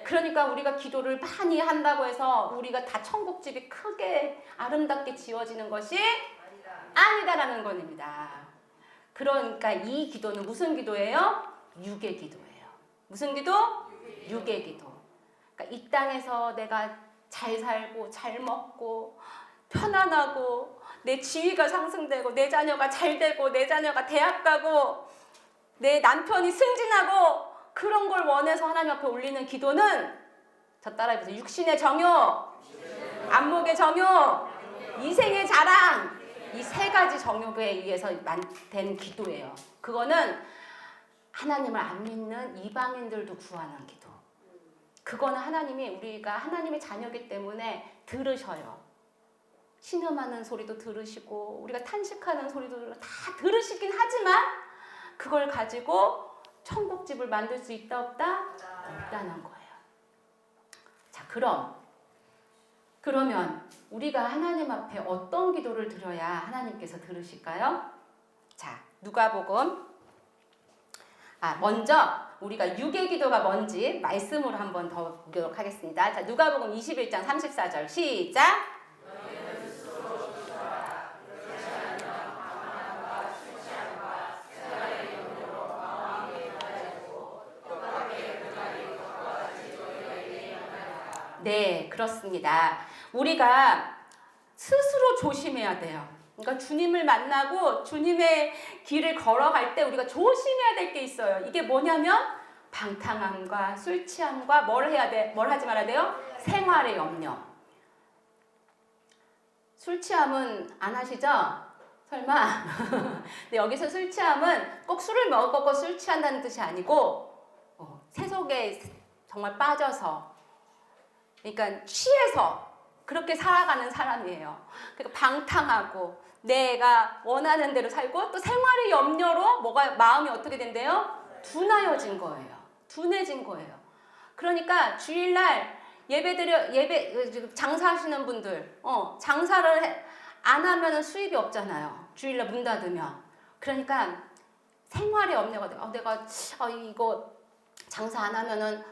그러니까 우리가 기도를 많이 한다고 해서 우리가 다 천국집이 크게 아름답게 지어지는 것이 아니다라는 겁니다. 그러니까 이 기도는 무슨 기도예요? 육의 기도예요. 무슨 기도? 육의 기도. 그러니까 이 땅에서 내가 잘 살고 잘 먹고 편안하고 내 지위가 상승되고 내 자녀가 잘 되고 내 자녀가 대학 가고 내 남편이 승진하고 그런 걸 원해서 하나님 앞에 올리는 기도는 저 따라해보세요. 육신의 정욕, 안목의 정욕, 이생의 자랑 이 3가지 정욕에 의해서 된 기도예요. 그거는 하나님을 안 믿는 이방인들도 구하는 기도. 그거는 하나님이 우리가 하나님의 자녀이기 때문에 들으셔요. 신음하는 소리도 들으시고 우리가 탄식하는 소리도 다 들으시긴 하지만 그걸 가지고 천국집을 만들 수 있다 없다? 없다는 거예요. 자, 그러면 우리가 하나님 앞에 어떤 기도를 드려야 하나님께서 들으실까요? 자, 누가복음. 먼저 우리가 육의 기도가 뭔지 말씀으로 한번 더 보도록 하겠습니다. 자, 누가복음 21장 34절 시작. 네, 그렇습니다. 우리가 스스로 조심해야 돼요. 그러니까 주님을 만나고 주님의 길을 걸어갈 때 우리가 조심해야 될 게 있어요. 이게 뭐냐면 방탕함과 술 취함과 뭘 하지 말아야 돼요? 생활의 염려. 술 취함은 안 하시죠? 설마? 근데 여기서 술 취함은 꼭 술을 먹고 술 취한다는 뜻이 아니고 세속에 정말 빠져서 그러니까 취해서 그렇게 살아가는 사람이에요. 그러니까 방탕하고 내가 원하는 대로 살고 또 생활의 염려로 마음이 어떻게 된대요? 둔해진 거예요. 그러니까 주일날 예배 장사하시는 분들 장사를 안 하면 수입이 없잖아요. 주일날 문 닫으면. 그러니까 생활의 염려가 돼요. 내가 이거 장사 안 하면은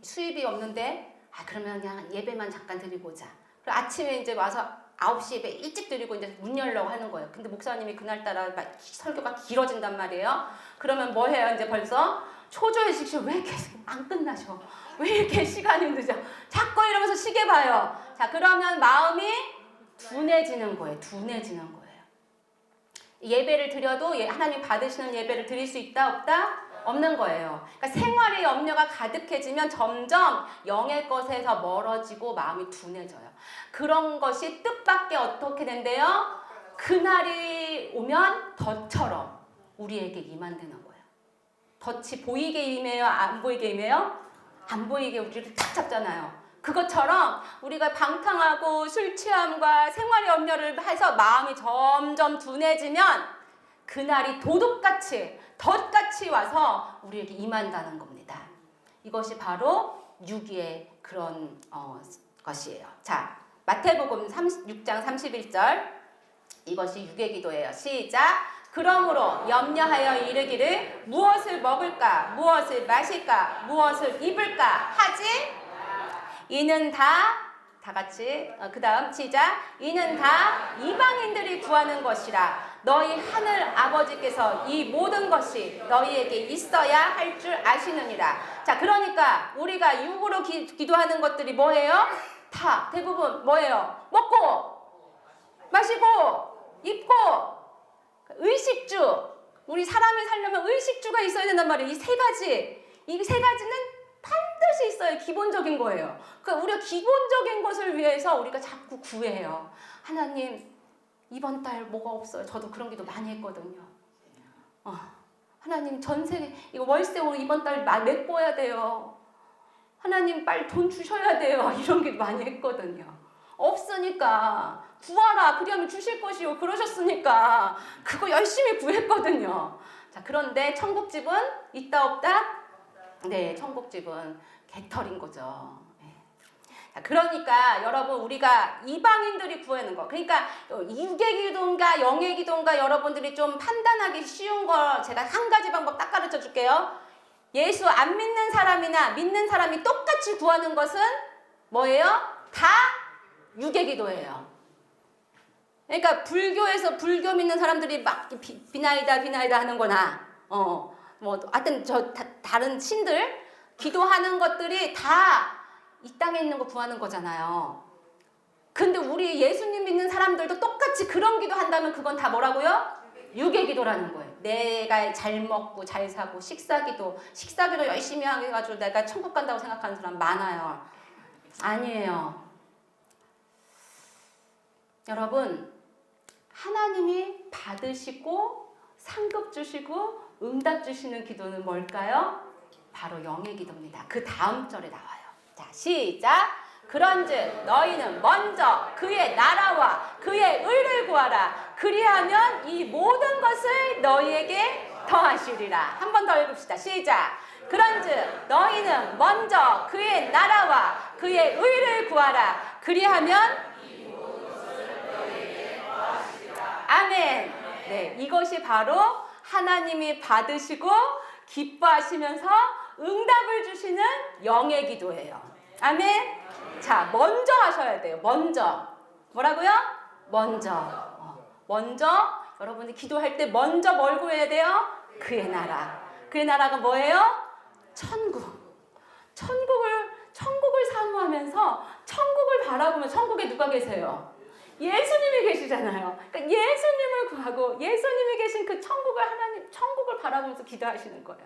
수입이 없는데 그러면 그냥 예배만 잠깐 드리고 오자. 그리고 아침에 이제 와서 9시 예배 일찍 드리고 이제 문 열려고 하는 거예요. 근데 목사님이 그날따라 막 설교가 길어진단 말이에요. 그러면 뭐 해요? 이제 벌써 초조해지기 시작. 왜 이렇게 안 끝나셔? 왜 이렇게 시간이 늦어? 자꾸 이러면서 시계 봐요. 자, 그러면 마음이 둔해지는 거예요. 예배를 드려도 하나님 받으시는 예배를 드릴 수 있다 없다? 없는 거예요. 그러니까 생활의 염려가 가득해지면 점점 영의 것에서 멀어지고 마음이 둔해져요. 그런 것이 뜻밖의 어떻게 된대요? 그날이 오면 덫처럼 우리에게 임한다는 거예요. 덫이 보이게 임해요? 안 보이게 임해요? 안 보이게 우리를 탁 잡잖아요. 그것처럼 우리가 방탕하고 술 취함과 생활의 염려를 해서 마음이 점점 둔해지면 그날이 도둑같이 덫같이 와서 우리에게 임한다는 겁니다. 이것이 바로 유기의 그런 것이에요. 자, 마태복음 6장 31절 이것이 유의 기도예요. 시작. 그러므로 염려하여 이르기를 무엇을 먹을까, 무엇을 마실까, 무엇을 입을까 하지. 이는 다 같이 그 다음 시작. 이는 다 이방인들이 구하는 것이라. 너희 하늘 아버지께서 이 모든 것이 너희에게 있어야 할 줄 아시느니라. 자, 그러니까 우리가 육으로 기도하는 것들이 뭐예요? 다 대부분 뭐예요? 먹고 마시고 입고 의식주. 우리 사람이 살려면 의식주가 있어야 된단 말이에요. 이 세 가지는 반드시 있어야 기본적인 거예요. 그러니까 우리가 기본적인 것을 위해서 우리가 자꾸 구해요. 하나님, 이번 달 뭐가 없어요. 저도 그런 기도 많이 했거든요. 하나님, 전세 이거 월세 이번 달 메꿔야 돼요. 하나님, 빨리 돈 주셔야 돼요. 이런 기도 많이 했거든요. 없으니까 구하라. 그리하면 주실 것이요. 그러셨으니까 그거 열심히 구했거든요. 자, 그런데 천국집은 있다 없다? 네, 천국집은 개털인 거죠. 네. 자, 그러니까 여러분, 우리가 이방인들이 구하는 거, 그러니까 육의 기도인가 영의 기도인가 여러분들이 좀 판단하기 쉬운 거 제가 한 가지 방법 딱 가르쳐 줄게요. 예수 안 믿는 사람이나 믿는 사람이 똑같이 구하는 것은 뭐예요? 다 육의 기도예요. 그러니까 불교에서 불교 믿는 사람들이 막 비나이다 하는 거나 뭐 하여튼 다른 신들 기도하는 것들이 다 이 땅에 있는 거 구하는 거잖아요. 근데 우리 예수님 믿는 사람들도 똑같이 그런 기도한다면 그건 다 뭐라고요? 육의 기도라는 거예요. 내가 잘 먹고 잘 사고 식사기도 열심히 해가지고 내가 천국 간다고 생각하는 사람 많아요. 아니에요. 여러분, 하나님이 받으시고 상급 주시고 응답 주시는 기도는 뭘까요? 바로 영의 기도입니다. 그 다음 절에 나와요. 자, 시작. 그런즉 너희는 먼저 그의 나라와 그의 의를 구하라. 그리하면 이 모든 것을 너희에게 더하시리라. 한 번 더 읽읍시다. 시작. 그런즉 너희는 먼저 그의 나라와 그의 의를 구하라. 그리하면 아멘. 네, 이것이 바로 하나님이 받으시고 기뻐하시면서 응답을 주시는 영의 기도예요. 아멘. 자, 먼저 하셔야 돼요. 먼저. 뭐라고요? 먼저 여러분이 기도할 때 먼저 뭘 구해야 돼요? 그의 나라. 그의 나라가 뭐예요? 천국을 사모하면서 천국을 바라보면 천국에 누가 계세요? 예수님이 계시잖아요. 그러니까 예수님을 구하고 예수님이 계신 그 천국을 바라보면서 기도하시는 거예요.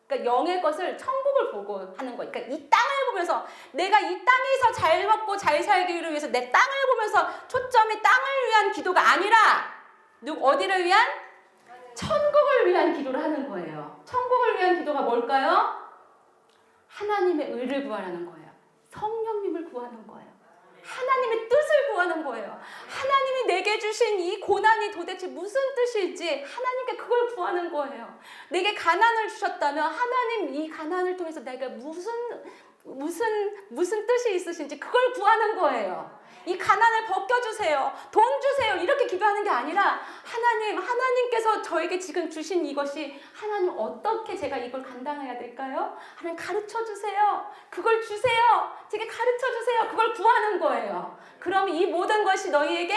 그러니까 영의 것을 천국을 보고 하는 거예요. 그러니까 이 땅을 보면서 내가 이 땅에서 잘 먹고 잘 살기를 위해서 내 땅을 보면서 초점이 땅을 위한 기도가 아니라 어디를 위한? 천국을 위한 기도를 하는 거예요. 천국을 위한 기도가 뭘까요? 하나님의 의를 구하라는 거예요. 성령님을 구하는 거예요. 하나님의 뜻을 구하는 거예요. 하나님이 내게 주신 이 고난이 도대체 무슨 뜻일지 하나님께 그걸 구하는 거예요. 내게 가난을 주셨다면 하나님 이 가난을 통해서 내가 무슨 뜻이 있으신지 그걸 구하는 거예요. 이 가난을 벗겨주세요. 돈 주세요. 이렇게 기도하는 게 아니라 하나님께서 저에게 지금 주신 이것이 하나님 어떻게 제가 이걸 감당해야 될까요? 하나님 가르쳐 주세요. 그걸 주세요. 제게 가르쳐 주세요. 그걸 구하는 거예요. 그럼 이 모든 것이 너희에게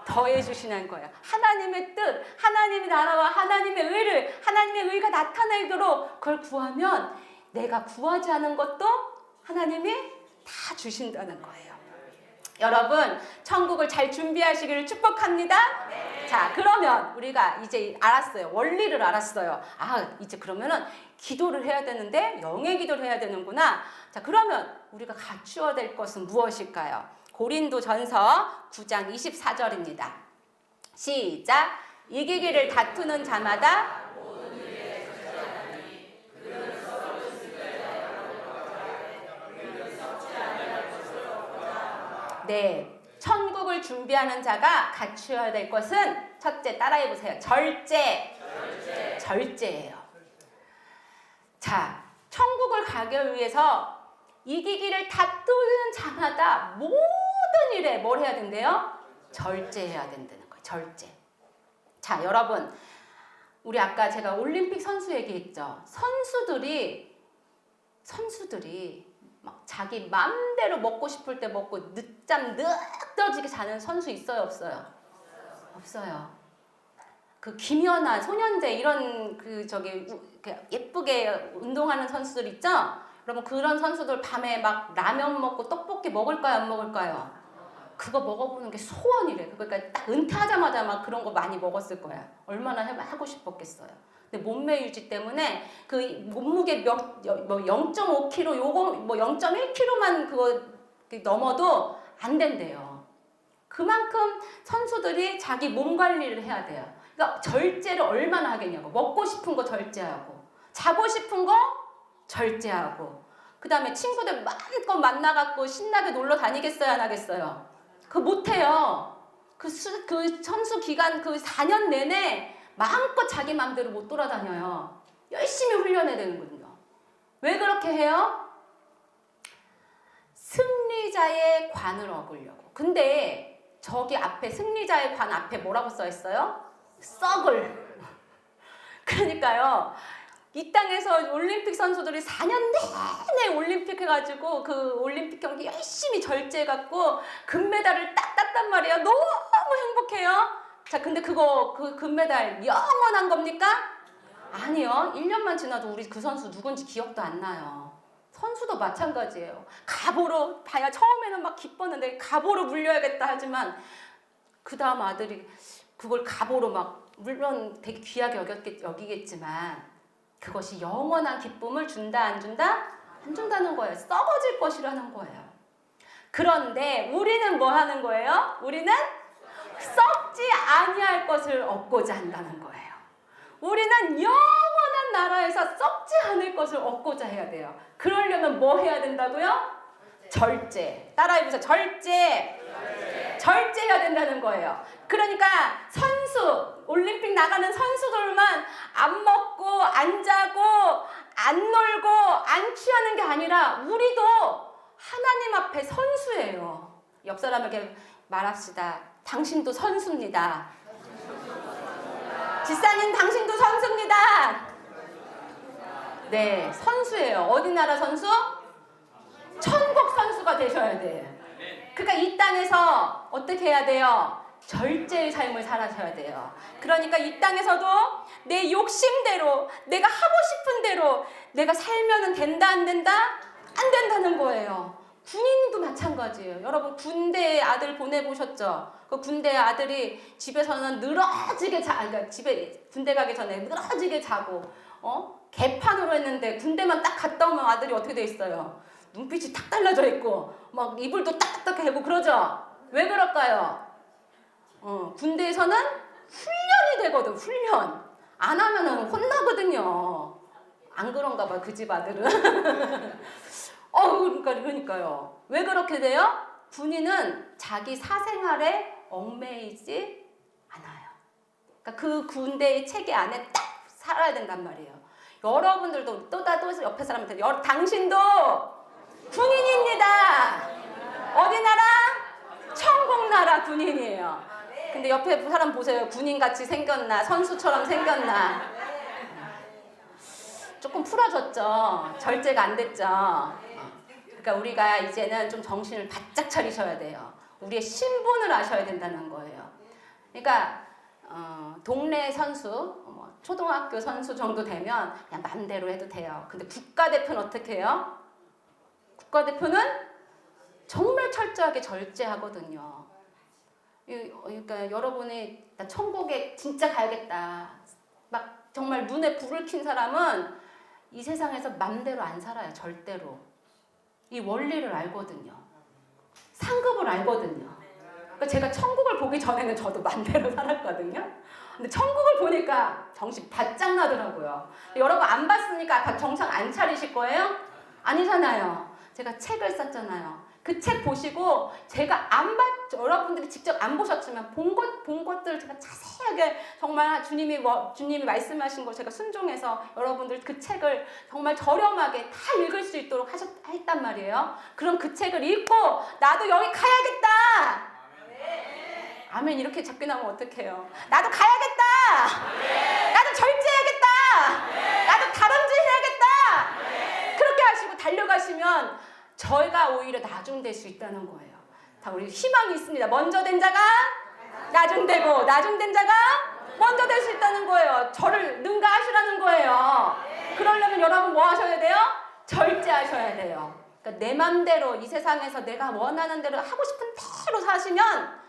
더해 주시는 거예요. 하나님의 뜻, 하나님의 나라와 하나님의 의가 나타나도록 그걸 구하면 내가 구하지 않은 것도 하나님이 다 주신다는 거예요. 여러분, 천국을 잘 준비하시기를 축복합니다. 네. 자, 그러면 우리가 이제 알았어요. 원리를 알았어요. 이제 그러면은 기도를 해야 되는데 영의 기도를 해야 되는구나. 자, 그러면 우리가 갖추어야 될 것은 무엇일까요? 고린도전서 9장 24절입니다. 시작. 이기기를 다투는 자마다 네, 천국을 준비하는 자가 갖추어야 될 것은 첫째, 따라해 보세요. 절제예요. 자, 천국을 가기 위해서 이기기를 다투는 자마다 모든 일에 뭘 해야 된대요? 절제해야 된다는 거예요. 절제. 자, 여러분, 우리 아까 제가 올림픽 선수 얘기했죠. 선수들이 막 자기 맘대로 먹고 싶을 때 먹고 늦잠 늦어지게 자는 선수 있어요, 없어요? 없어요. 그 김연아, 소년제 이런 예쁘게 운동하는 선수들 있죠? 여러분 그런 선수들 밤에 막 라면 먹고 떡볶이 먹을까요, 안 먹을까요? 그거 먹어보는 게 소원이래. 그러니까 딱 은퇴하자마자 막 그런 거 많이 먹었을 거야. 얼마나 하고 싶었겠어요. 근데 몸매 유지 때문에 그 몸무게 뭐 0.5kg 요거 뭐 0.1kg만 그거 넘어도 안 된대요. 그만큼 선수들이 자기 몸 관리를 해야 돼요. 그러니까 절제를 얼마나 하겠냐고. 먹고 싶은 거 절제하고, 자고 싶은 거 절제하고, 그 다음에 친구들 마음껏 만나갖고 신나게 놀러 다니겠어요, 안 하겠어요? 그거 못해요. 그 선수 기간 그 4년 내내 마음껏 자기 마음대로 못 돌아다녀요. 열심히 훈련해야 되는거든요. 왜 그렇게 해요? 승리자의 관을 얻으려고. 근데 저기 앞에 승리자의 관 앞에 뭐라고 써 있어요? 썩을. 그러니까요. 이 땅에서 올림픽 선수들이 4년 내내 올림픽 해가지고 그 올림픽 경기 열심히 절제해갖고 금메달을 딱 땄단 말이에요. 너무 행복해요. 자, 근데 그 금메달 영원한 겁니까? 아니요. 1년만 지나도 우리 그 선수 누군지 기억도 안 나요. 선수도 마찬가지예요. 갑오로 봐야 처음에는 막 기뻤는데 갑오로 물려야겠다 하지만 그 다음 아들이 그걸 갑오로 막 물론 되게 귀하게 여기겠지만 그것이 영원한 기쁨을 준다 안 준다? 안 준다는 거예요. 썩어질 것이라는 거예요. 그런데 우리는 뭐 하는 거예요? 우리는 썩지 아니할 것을 얻고자 한다는 거예요. 우리는 영원한 나라에서 썩지 않을 것을 얻고자 해야 돼요. 그러려면 뭐 해야 된다고요? 절제. 따라해보세요. 절제. 절제해야 된다는 거예요. 그러니까 올림픽 나가는 선수들만 안 먹고 안 자고 안 놀고 안 취하는 게 아니라 우리도 하나님 앞에 선수예요. 옆 사람에게 말합시다. 당신도 선수입니다. 지사님 당신도 선수입니다. 네, 선수예요. 어디 나라 선수? 천국 선수가 되셔야 돼요. 그러니까 이 땅에서 어떻게 해야 돼요? 절제의 삶을 살아셔야 돼요. 그러니까 이 땅에서도 내 욕심대로 내가 하고 싶은 대로 내가 살면은 된다 안 된다? 안 된다는 거예요. 군인도 마찬가지예요. 여러분 군대에 아들 보내보셨죠? 그 군대 아들이 집에서는 늘어지게 그러니까 집에 군대 가기 전에 늘어지게 자고 개판으로 했는데 군대만 딱 갔다 오면 아들이 어떻게 돼 있어요? 눈빛이 탁 달라져 있고 막 이불도 딱딱하고 그러죠? 왜 그럴까요? 군대에서는 훈련이 되거든. 훈련. 안 하면은 혼나거든요. 안 그런가 봐, 그 집 아들은. 그러니까요. 왜 그렇게 돼요? 군인은 자기 사생활에 얽매이지 않아요. 그러니까 그 군대의 체계 안에 딱 살아야 된단 말이에요. 여러분들도 또 옆에 사람한테 당신도 군인입니다. 어디 나라? 천국 나라 군인이에요. 근데 옆에 사람 보세요. 군인같이 생겼나? 선수처럼 생겼나? 조금 풀어졌죠. 절제가 안 됐죠. 그러니까 우리가 이제는 좀 정신을 바짝 차리셔야 돼요. 우리의 신분을 아셔야 된다는 거예요. 그러니까 동네 선수, 초등학교 선수 정도 되면 그냥 마음대로 해도 돼요. 근데 국가대표는 어떻게 해요? 국가대표는 정말 철저하게 절제하거든요. 그러니까 여러분이 나 천국에 진짜 가야겠다. 막 정말 눈에 불을 킨 사람은 이 세상에서 맘대로 안 살아요. 절대로. 이 원리를 알거든요. 상급을 알거든요. 그러니까 제가 천국을 보기 전에는 저도 맘대로 살았거든요. 근데 천국을 보니까 정신 바짝 나더라고요. 여러분 안 봤으니까 정신 안 차리실 거예요? 아니잖아요. 제가 책을 썼잖아요. 그 책 보시고 제가 여러분들이 직접 안 보셨지만 본 것들을 제가 자세하게 정말 주님이 말씀하신 걸 제가 순종해서 여러분들 그 책을 정말 저렴하게 다 읽을 수 있도록 했단 말이에요. 그럼 그 책을 읽고 나도 여기 가야겠다. 아멘 이렇게 잡게 나오면 어떡해요? 나도 가야겠다. 나도 절제해야겠다. 나도 다름질해야겠다. 그렇게 하시고 달려가시면 저희가 오히려 나중될 수 있다는 거예요. 다 우리 희망이 있습니다. 먼저 된 자가 나중되고 나중된 자가 먼저 될 수 있다는 거예요. 저를 능가하시라는 거예요. 그러려면 여러분 뭐 하셔야 돼요? 절제하셔야 돼요. 그러니까 내 맘대로 이 세상에서 내가 원하는 대로 하고 싶은 대로 사시면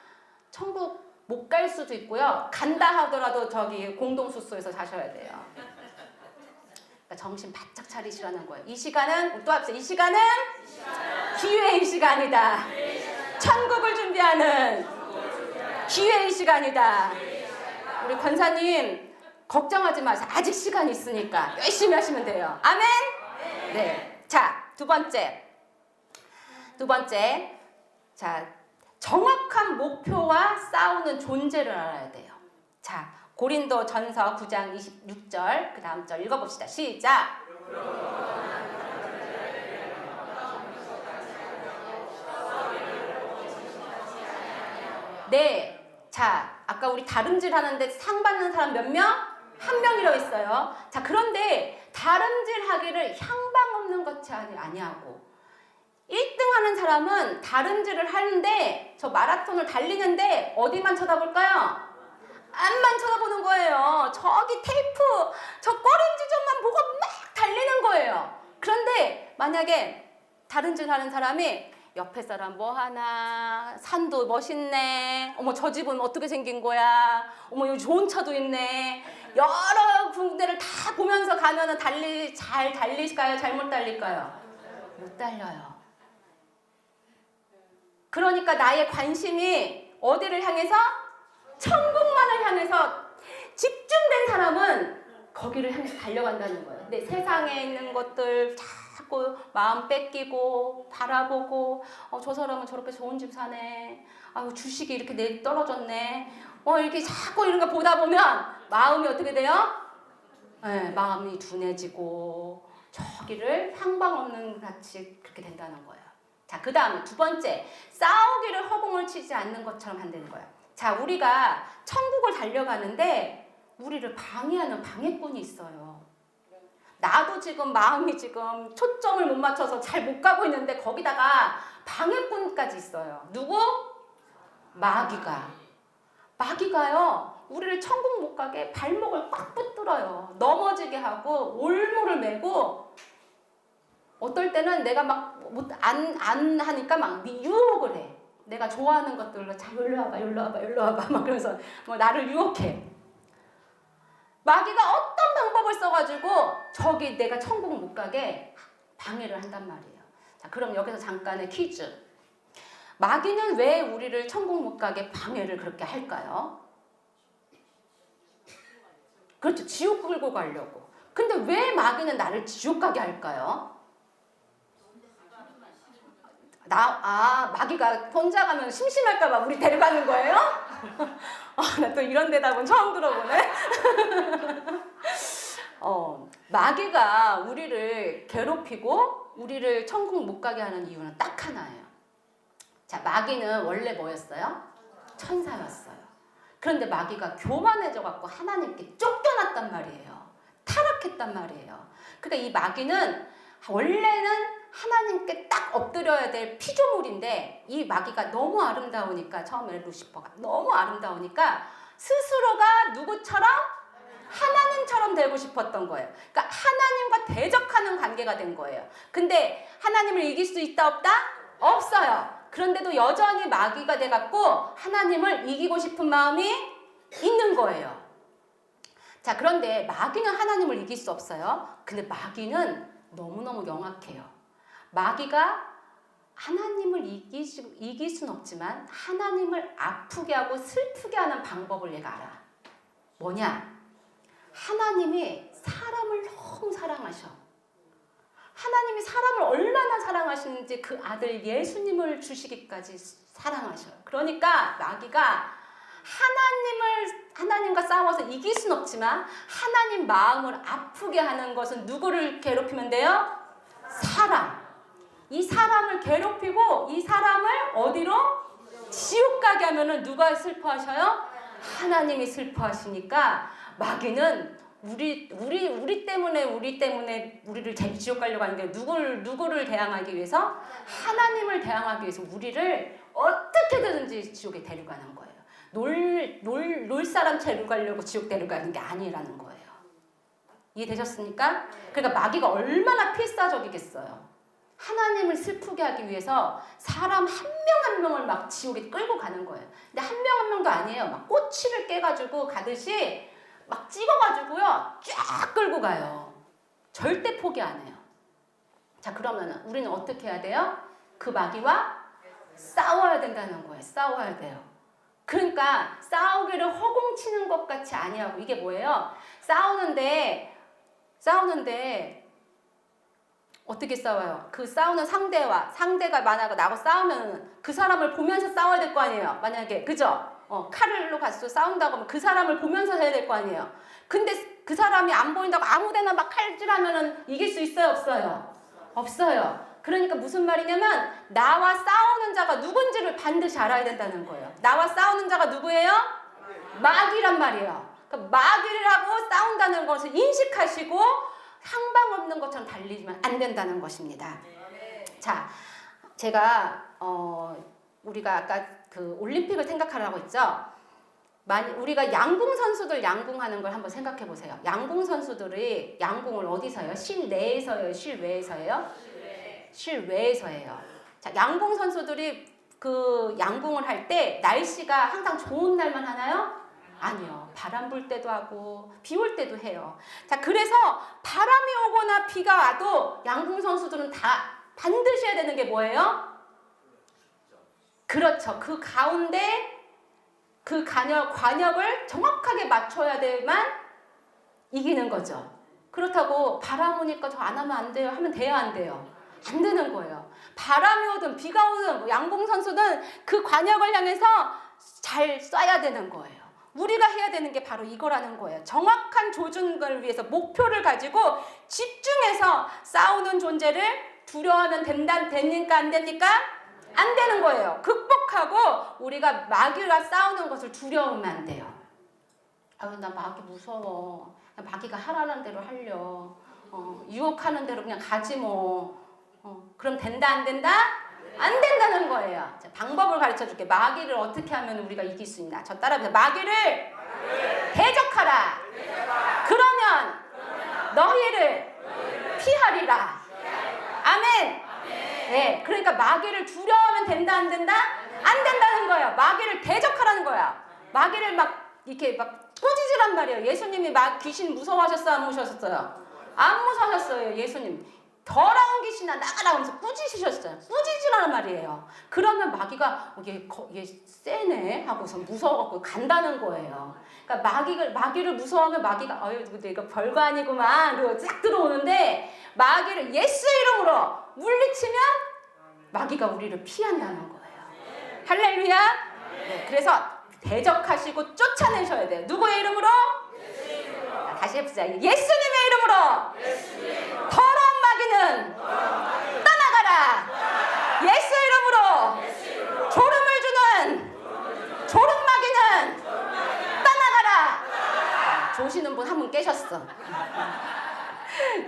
천국 못 갈 수도 있고요. 간다 하더라도 저기 공동수소에서 사셔야 돼요. 그러니까 정신 바짝 차리시라는 거예요. 이 시간은 또 합시다. 이 시간은 기회의 시간이다. 천국을 준비하는 기회의 시간이다. 우리 권사님 걱정하지 마세요. 아직 시간이 있으니까 열심히 하시면 돼요. 아멘. 네. 자, 두 번째. 자, 정확한 목표와 싸우는 존재를 알아야 돼요. 자, 고린도 전서 9장 26절 그 다음 절 읽어봅시다. 시작. 네. 자, 아까 우리 다름질 하는데 상 받는 사람 몇 명? 한 명이라고 했어요. 자, 그런데 다름질 하기를 향방 없는 것이 아니하고 1등 하는 사람은 다름질을 하는데 저 마라톤을 달리는데 어디만 쳐다볼까요? 앞만 쳐다보는 거예요. 저기 테이프, 저 꼬림지점만 보고 막 달리는 거예요. 그런데 만약에 다름질 하는 사람이 옆에 사람 뭐 하나, 산도 멋있네, 어머 저 집은 어떻게 생긴 거야, 어머 여기 좋은 차도 있네, 여러 군데를 다 보면서 가면은 잘 달릴까요? 잘못 달릴까요? 못 달려요. 그러니까 나의 관심이 어디를 향해서? 천국만을 향해서 집중된 사람은 거기를 향해서 달려간다는 거예요. 근데 세상에 있는 것들 자꾸 마음 뺏기고 바라보고 저 사람은 저렇게 좋은 집 사네, 아유 주식이 이렇게 떨어졌네, 이렇게 자꾸 이런 거 보다 보면 마음이 어떻게 돼요? 네, 마음이 둔해지고 저기를 향방 없는 같이 그렇게 된다는 거예요. 자, 그 다음에 두 번째, 싸우기를 허공을 치지 않는 것처럼 한다는 거예요. 자, 우리가 천국을 달려가는데 우리를 방해하는 방해꾼이 있어요. 나도 지금 마음이 지금 초점을 못 맞춰서 잘 못 가고 있는데 거기다가 방해꾼까지 있어요. 누구? 마귀가요. 우리를 천국 못 가게 발목을 꽉 붙들어요. 넘어지게 하고 올무를 매고 어떨 때는 내가 막 안 하니까 막 유혹을 해. 내가 좋아하는 것들로 자 일로 와봐 막 그러면서 뭐 나를 유혹해. 마귀가 어떤 방법을 써가지고 저기 내가 천국 못 가게 방해를 한단 말이에요. 자, 그럼 여기서 잠깐의 퀴즈. 마귀는 왜 우리를 천국 못 가게 방해를 그렇게 할까요? 그렇죠. 지옥 끌고 가려고. 근데 왜 마귀는 나를 지옥 가게 할까요? 마귀가 혼자 가면 심심할까봐 우리 데려가는 거예요? 나 또 이런 대답은 처음 들어보네. 마귀가 우리를 괴롭히고 우리를 천국 못 가게 하는 이유는 딱 하나예요. 자, 마귀는 원래 뭐였어요? 천사였어요. 그런데 마귀가 교만해져갖고 하나님께 쫓겨났단 말이에요. 타락했단 말이에요. 그러니까 이 마귀는 원래는 하나님께 딱 엎드려야 될 피조물인데 이 마귀가 너무 아름다우니까, 처음에 루시퍼가 너무 아름다우니까 스스로가 누구처럼? 하나님처럼 되고 싶었던 거예요. 그러니까 하나님과 대적하는 관계가 된 거예요. 근데 하나님을 이길 수 있다 없다? 없어요. 그런데도 여전히 마귀가 돼갖고 하나님을 이기고 싶은 마음이 있는 거예요. 자, 그런데 마귀는 하나님을 이길 수 없어요. 근데 마귀는 너무너무 영악해요. 마귀가 하나님을 이길 수는 없지만 하나님을 아프게 하고 슬프게 하는 방법을 얘가 알아. 뭐냐? 하나님이 사람을 너무 사랑하셔. 하나님이 사람을 얼마나 사랑하시는지 그 아들 예수님을 주시기까지 사랑하셔요. 그러니까 마귀가 하나님과 싸워서 이길 수는 없지만 하나님 마음을 아프게 하는 것은 누구를 괴롭히면 돼요? 사람. 이 사람을 괴롭히고 이 사람을 어디로? 지옥 가게 하면은 누가 슬퍼하셔요? 하나님이 슬퍼하시니까 마귀는 우리 때문에 우리를 지옥 가려고 하는 게 누구를 대항하기 위해서? 하나님을 대항하기 위해서 우리를 어떻게든지 지옥에 데려가는 거예요. 놀 사람 데려가려고 지옥 데려가는 게 아니라는 거예요. 이해되셨습니까? 그러니까 마귀가 얼마나 필사적이겠어요. 하나님을 슬프게 하기 위해서 사람 한 명 한 명을 막 지옥에 끌고 가는 거예요. 근데 한 명 한 명도 아니에요. 막 꼬치를 깨가지고 가듯이 막 찍어가지고요 쫙 끌고 가요. 절대 포기 안 해요. 자, 그러면 우리는 어떻게 해야 돼요? 그 마귀와 싸워야 된다는 거예요. 싸워야 돼요. 그러니까 싸우기를 허공치는 것 같이 아니하고, 이게 뭐예요? 싸우는데 어떻게 싸워요? 그 싸우는 상대가 만약에 나하고 싸우면 그 사람을 보면서 싸워야 될 거 아니에요. 만약에, 그죠? 칼로 가서 싸운다고 하면 그 사람을 보면서 해야 될 거 아니에요. 근데 그 사람이 안 보인다고 아무데나 막 칼질하면은 이길 수 있어요? 없어요? 없어요. 그러니까 무슨 말이냐면 나와 싸우는 자가 누군지를 반드시 알아야 된다는 거예요. 나와 싸우는 자가 누구예요? 마귀란 말이에요. 그러니까 마귀라고 싸운다는 것을 인식하시고 향방 없는 것처럼 달리면 안 된다는 것입니다. 자, 제가 우리가 아까 그 올림픽을 생각하라고 했죠. 우리가 양궁 선수들 양궁하는 걸 한번 생각해 보세요. 양궁 선수들이 양궁을 어디서 해요? 실내에서 해요? 실외에서 해요? 실외에서 해요. 자, 양궁 선수들이 그 양궁을 할 때 날씨가 항상 좋은 날만 하나요? 아니요. 바람 불 때도 하고 비 올 때도 해요. 자, 그래서 바람이 오거나 비가 와도 양궁 선수들은 다 반드시 해야 되는 게 뭐예요? 그렇죠. 그 가운데 그 관역을 정확하게 맞춰야 되만 이기는 거죠. 그렇다고 바람 오니까 저 안 하면 안 돼요 하면 돼요, 안 돼요? 안 되는 거예요. 바람이 오든 비가 오든 양궁 선수는 그 관역을 향해서 잘 쏴야 되는 거예요. 우리가 해야 되는 게 바로 이거라는 거예요. 정확한 조준을 위해서 목표를 가지고 집중해서 싸우는 존재를 두려워하면 됩니까? 안 됩니까? 안 되는 거예요. 극복하고 우리가 마귀와 싸우는 것을 두려우면 안 돼요. 아유, 나 마귀 무서워. 마귀가 하라는 대로 하려. 유혹하는 대로 그냥 가지 뭐. 그럼 된다 안 된다? 안 된다는 거예요. 자, 방법을 가르쳐 줄게. 마귀를 어떻게 하면 우리가 이길 수 있나? 저 따라해보세요. 마귀를 대적하라. 그러면 너희를 피하리라. 아멘. 네, 그러니까 마귀를 두려워하면 된다 안 된다? 안 된다는 거예요. 마귀를 대적하라는 거야. 마귀를 막 이렇게 막 꾸짖으란 말이에요. 예수님이 귀신 무서워하셨어요? 안 무서우셨어요? 안 무서우셨어요. 예수님. 더러운 귀신아 나가라 하면서 꾸짖으셨어요. 꾸짖으라는 말이에요. 그러면 마귀가 얘 세네 하고서 무서워갖고 간다는 거예요. 그러니까 마귀를 무서워하면 마귀가 이거 별거 아니구만 그리고 쫙 들어오는데 마귀를 예수 이름으로 물리치면 마귀가 우리를 피한다는 거예요. 할렐루야. 네, 그래서 대적하시고 쫓아내셔야 돼요. 누구의 이름으로? 다시 해보자. 예수님의 이름으로. 더러운 마귀는 떠나가라. 예수 이름으로 졸음을 주는 졸음 마귀는 떠나가라. 조시는 분 한 분 깨셨어.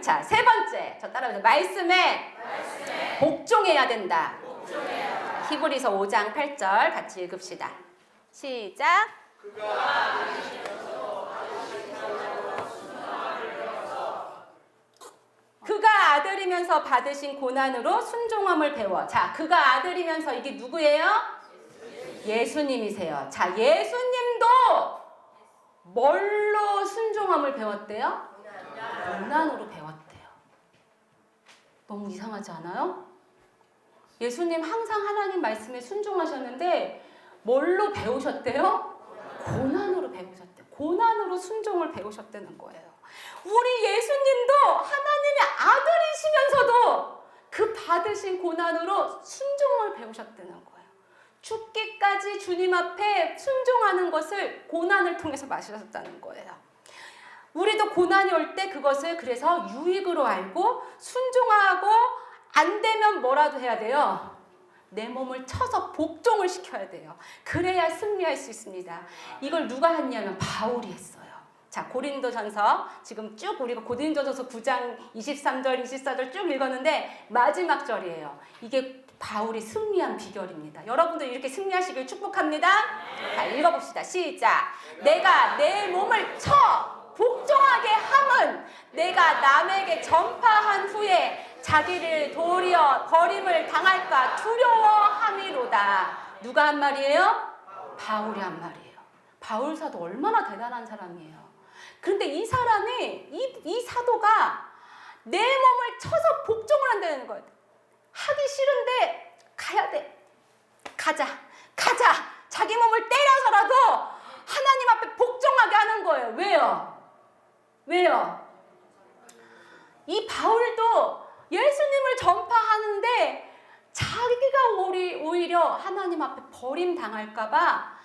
자, 세 번째. 저 따라오세요. 말씀에 복종해야 된다. 히브리서 5장 8절 같이 읽읍시다. 시작. 그가 아들이면서 받으신 고난으로 순종함을 배워. 자, 그가 아들이면서 이게 누구예요? 예수님이세요. 자, 예수님도 뭘로 순종함을 배웠대요? 고난으로 배웠대요. 너무 이상하지 않아요? 예수님 항상 하나님 말씀에 순종하셨는데 뭘로 배우셨대요? 고난으로 배우셨대요. 고난으로 순종을 배우셨다는 거예요. 우리 예수님도 하나님의 아들이시면서도 그 받으신 고난으로 순종을 배우셨다는 거예요. 죽기까지 주님 앞에 순종하는 것을 고난을 통해서 마셨다는 거예요. 우리도 고난이 올 때 그것을 그래서 유익으로 알고 순종하고 안 되면 뭐라도 해야 돼요? 내 몸을 쳐서 복종을 시켜야 돼요. 그래야 승리할 수 있습니다. 이걸 누가 했냐면 바울이 했어요. 자, 고린도전서 지금 쭉 우리가 고린도전서 9장 23절, 24절 쭉 읽었는데 마지막 절이에요. 이게 바울이 승리한 비결입니다. 여러분들 이렇게 승리하시길 축복합니다. 자, 읽어봅시다. 시작. 내가 내 몸을 쳐 복종하게 함은 내가 남에게 전파한 후에 자기를 도리어 버림을 당할까 두려워함이로다. 누가 한 말이에요? 바울이 한 말이에요. 바울 사도 얼마나 대단한 사람이에요. 그런데 이 사람이 이 사도가 내 몸을 쳐서 복종을 한다는 거예요. 하기 싫은데 가야 돼. 가자. 자기 몸을 때려서라도 하나님 앞에 복종하게 하는 거예요. 왜요? 이 바울도 예수님을 전파하는데 자기가 오히려 하나님 앞에 버림당할까봐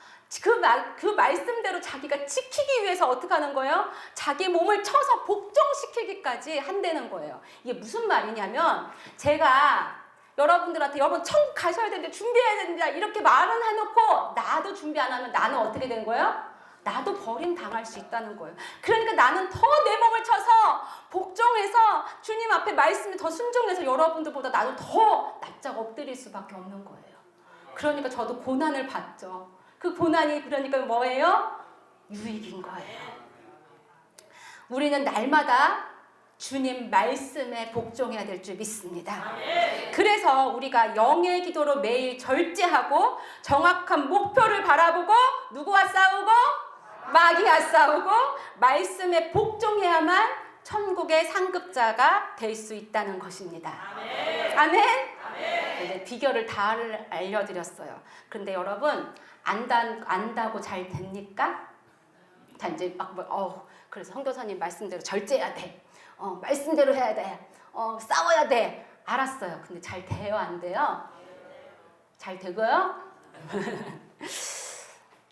그 말씀대로 자기가 지키기 위해서 어떻게 하는 거예요? 자기 몸을 쳐서 복종시키기까지 한다는 거예요. 이게 무슨 말이냐면 제가 여러분들한테 여러분 천국 가셔야 되는데 준비해야 된다 이렇게 말은 해놓고 나도 준비 안 하면 나는 어떻게 된 거예요? 나도 버림당할 수 있다는 거예요. 그러니까 나는 더 내 몸을 쳐서 복종해서 주님 앞에 말씀에 더 순종해서 여러분들보다 나도 더 납작 엎드릴 수밖에 없는 거예요. 그러니까 저도 고난을 받죠. 그 고난이 그러니까 뭐예요? 유익인 거예요. 우리는 날마다 주님 말씀에 복종해야 될 줄 믿습니다. 그래서 우리가 영의 기도로 매일 절제하고 정확한 목표를 바라보고 누구와 싸우고? 마귀와 싸우고 말씀에 복종해야만 천국의 상급자가 될 수 있다는 것입니다. 아멘? 네, 비결을 다 알려드렸어요. 그런데 여러분 안다고 잘 됩니까? 자 이제 그래서 성교사님 말씀대로 절제해야 돼. 말씀대로 해야 돼. 싸워야 돼. 알았어요. 근데 잘 돼요? 안 돼요? 잘 되고요?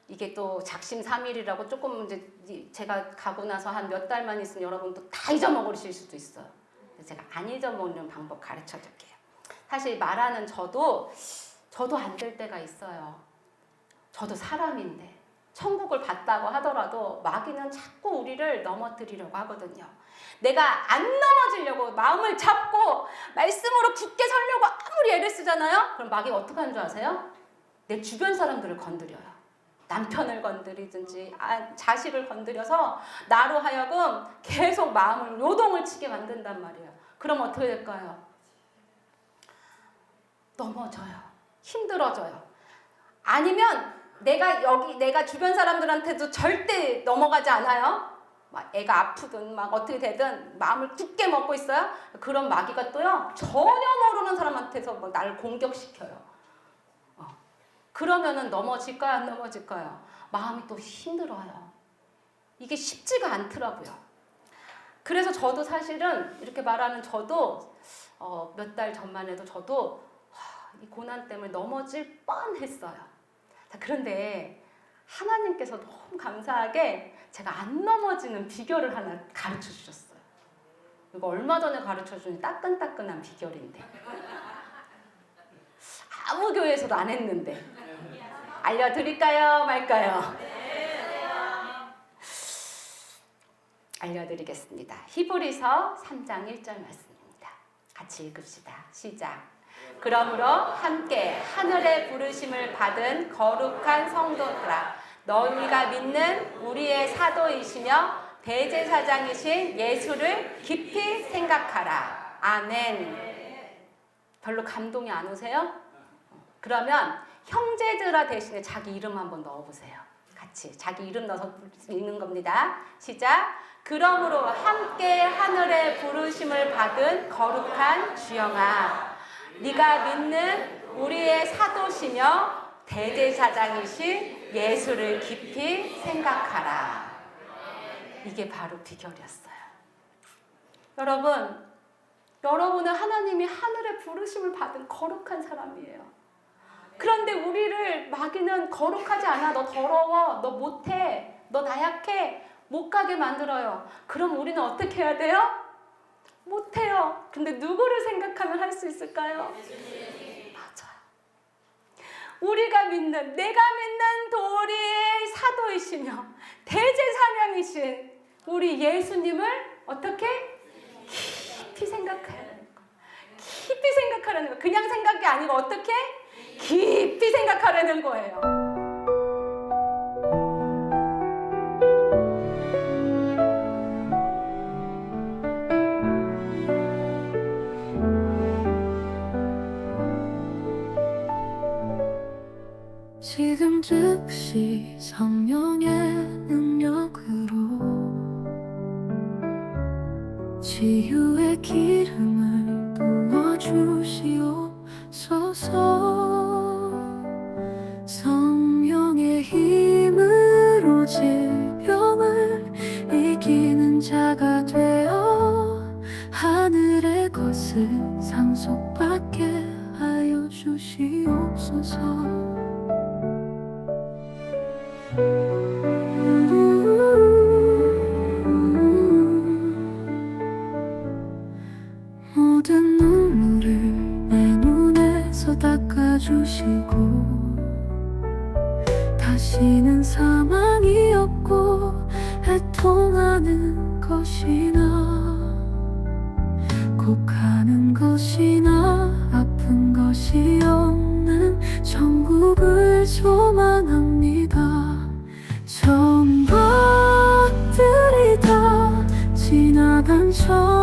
이게 또 작심삼일이라고 조금 이제 제가 가고 나서 한 몇 달만 있으면 여러분도 다 잊어먹으실 수도 있어요. 제가 안 잊어먹는 방법 가르쳐 줄게요. 사실 말하는 저도 안 될 때가 있어요. 저도 사람인데 천국을 봤다고 하더라도 마귀는 자꾸 우리를 넘어뜨리려고 하거든요. 내가 안 넘어지려고 마음을 잡고 말씀으로 굳게 서려고 아무리 애를 쓰잖아요. 그럼 마귀가 어떻게 하는 줄 아세요? 내 주변 사람들을 건드려요. 남편을 건드리든지 자식을 건드려서 나로 하여금 계속 마음을 요동을 치게 만든단 말이에요. 그럼 어떻게 될까요? 넘어져요. 힘들어져요. 아니면 내가 주변 사람들한테도 절대 넘어가지 않아요. 막 애가 아프든 막 어떻게 되든 마음을 굳게 먹고 있어요. 그런 마귀가 또요 전혀 모르는 사람한테서 막 나를 공격시켜요. 그러면은 넘어질까요? 안 넘어질까요? 마음이 또 힘들어요. 이게 쉽지가 않더라고요. 그래서 저도 사실은 이렇게 말하는 저도 몇 달 전만 해도 저도 이 고난 때문에 넘어질 뻔했어요. 자, 그런데 하나님께서 너무 감사하게 제가 안 넘어지는 비결을 하나 가르쳐 주셨어요. 이거 얼마 전에 가르쳐 준 따끈따끈한 비결인데 아무 교회에서도 안 했는데 알려드릴까요? 말까요? 알려드리겠습니다. 히브리서 3장 1절 말씀입니다. 같이 읽읍시다. 시작. 그러므로 함께 하늘의 부르심을 받은 거룩한 성도들아 너희가 믿는 우리의 사도이시며 대제사장이신 예수를 깊이 생각하라. 아멘. 별로 감동이 안 오세요? 그러면 형제들아 대신에 자기 이름 한번 넣어보세요. 같이 자기 이름 넣어서 읽는 겁니다. 시작. 그러므로 함께 하늘의 부르심을 받은 거룩한 주영아 네가 믿는 우리의 사도시며 대제사장이신 예수를 깊이 생각하라. 이게 바로 비결이었어요. 여러분은 하나님이 하늘의 부르심을 받은 거룩한 사람이에요. 그런데 우리를 마귀는 거룩하지 않아. 너 더러워. 너 못해. 너 나약해. 못 가게 만들어요. 그럼 우리는 어떻게 해야 돼요? 못해요. 근데 누구를 생각하면 할 수 있을까요? 맞아요. 우리가 믿는, 내가 믿는 도리의 사도이시며 대제사장이신 우리 예수님을 어떻게? 깊이 생각하라는 거. 깊이 생각하라는 거. 그냥 생각이 아니고 어떻게? 깊이 생각하라는 거예요. 지금 즉시 성령의 능력으로 치유의 기름을 부어주시옵소서. 성령의 힘으로 질병을 이기는 자가 되어 하늘의 것을 상속받게 하여 주시옵소서. 모든 눈물을 내 눈에서 닦아주시고 다시는 사망이 없고 애통하는 것이나 곡하는 것이나 아픈 것이 없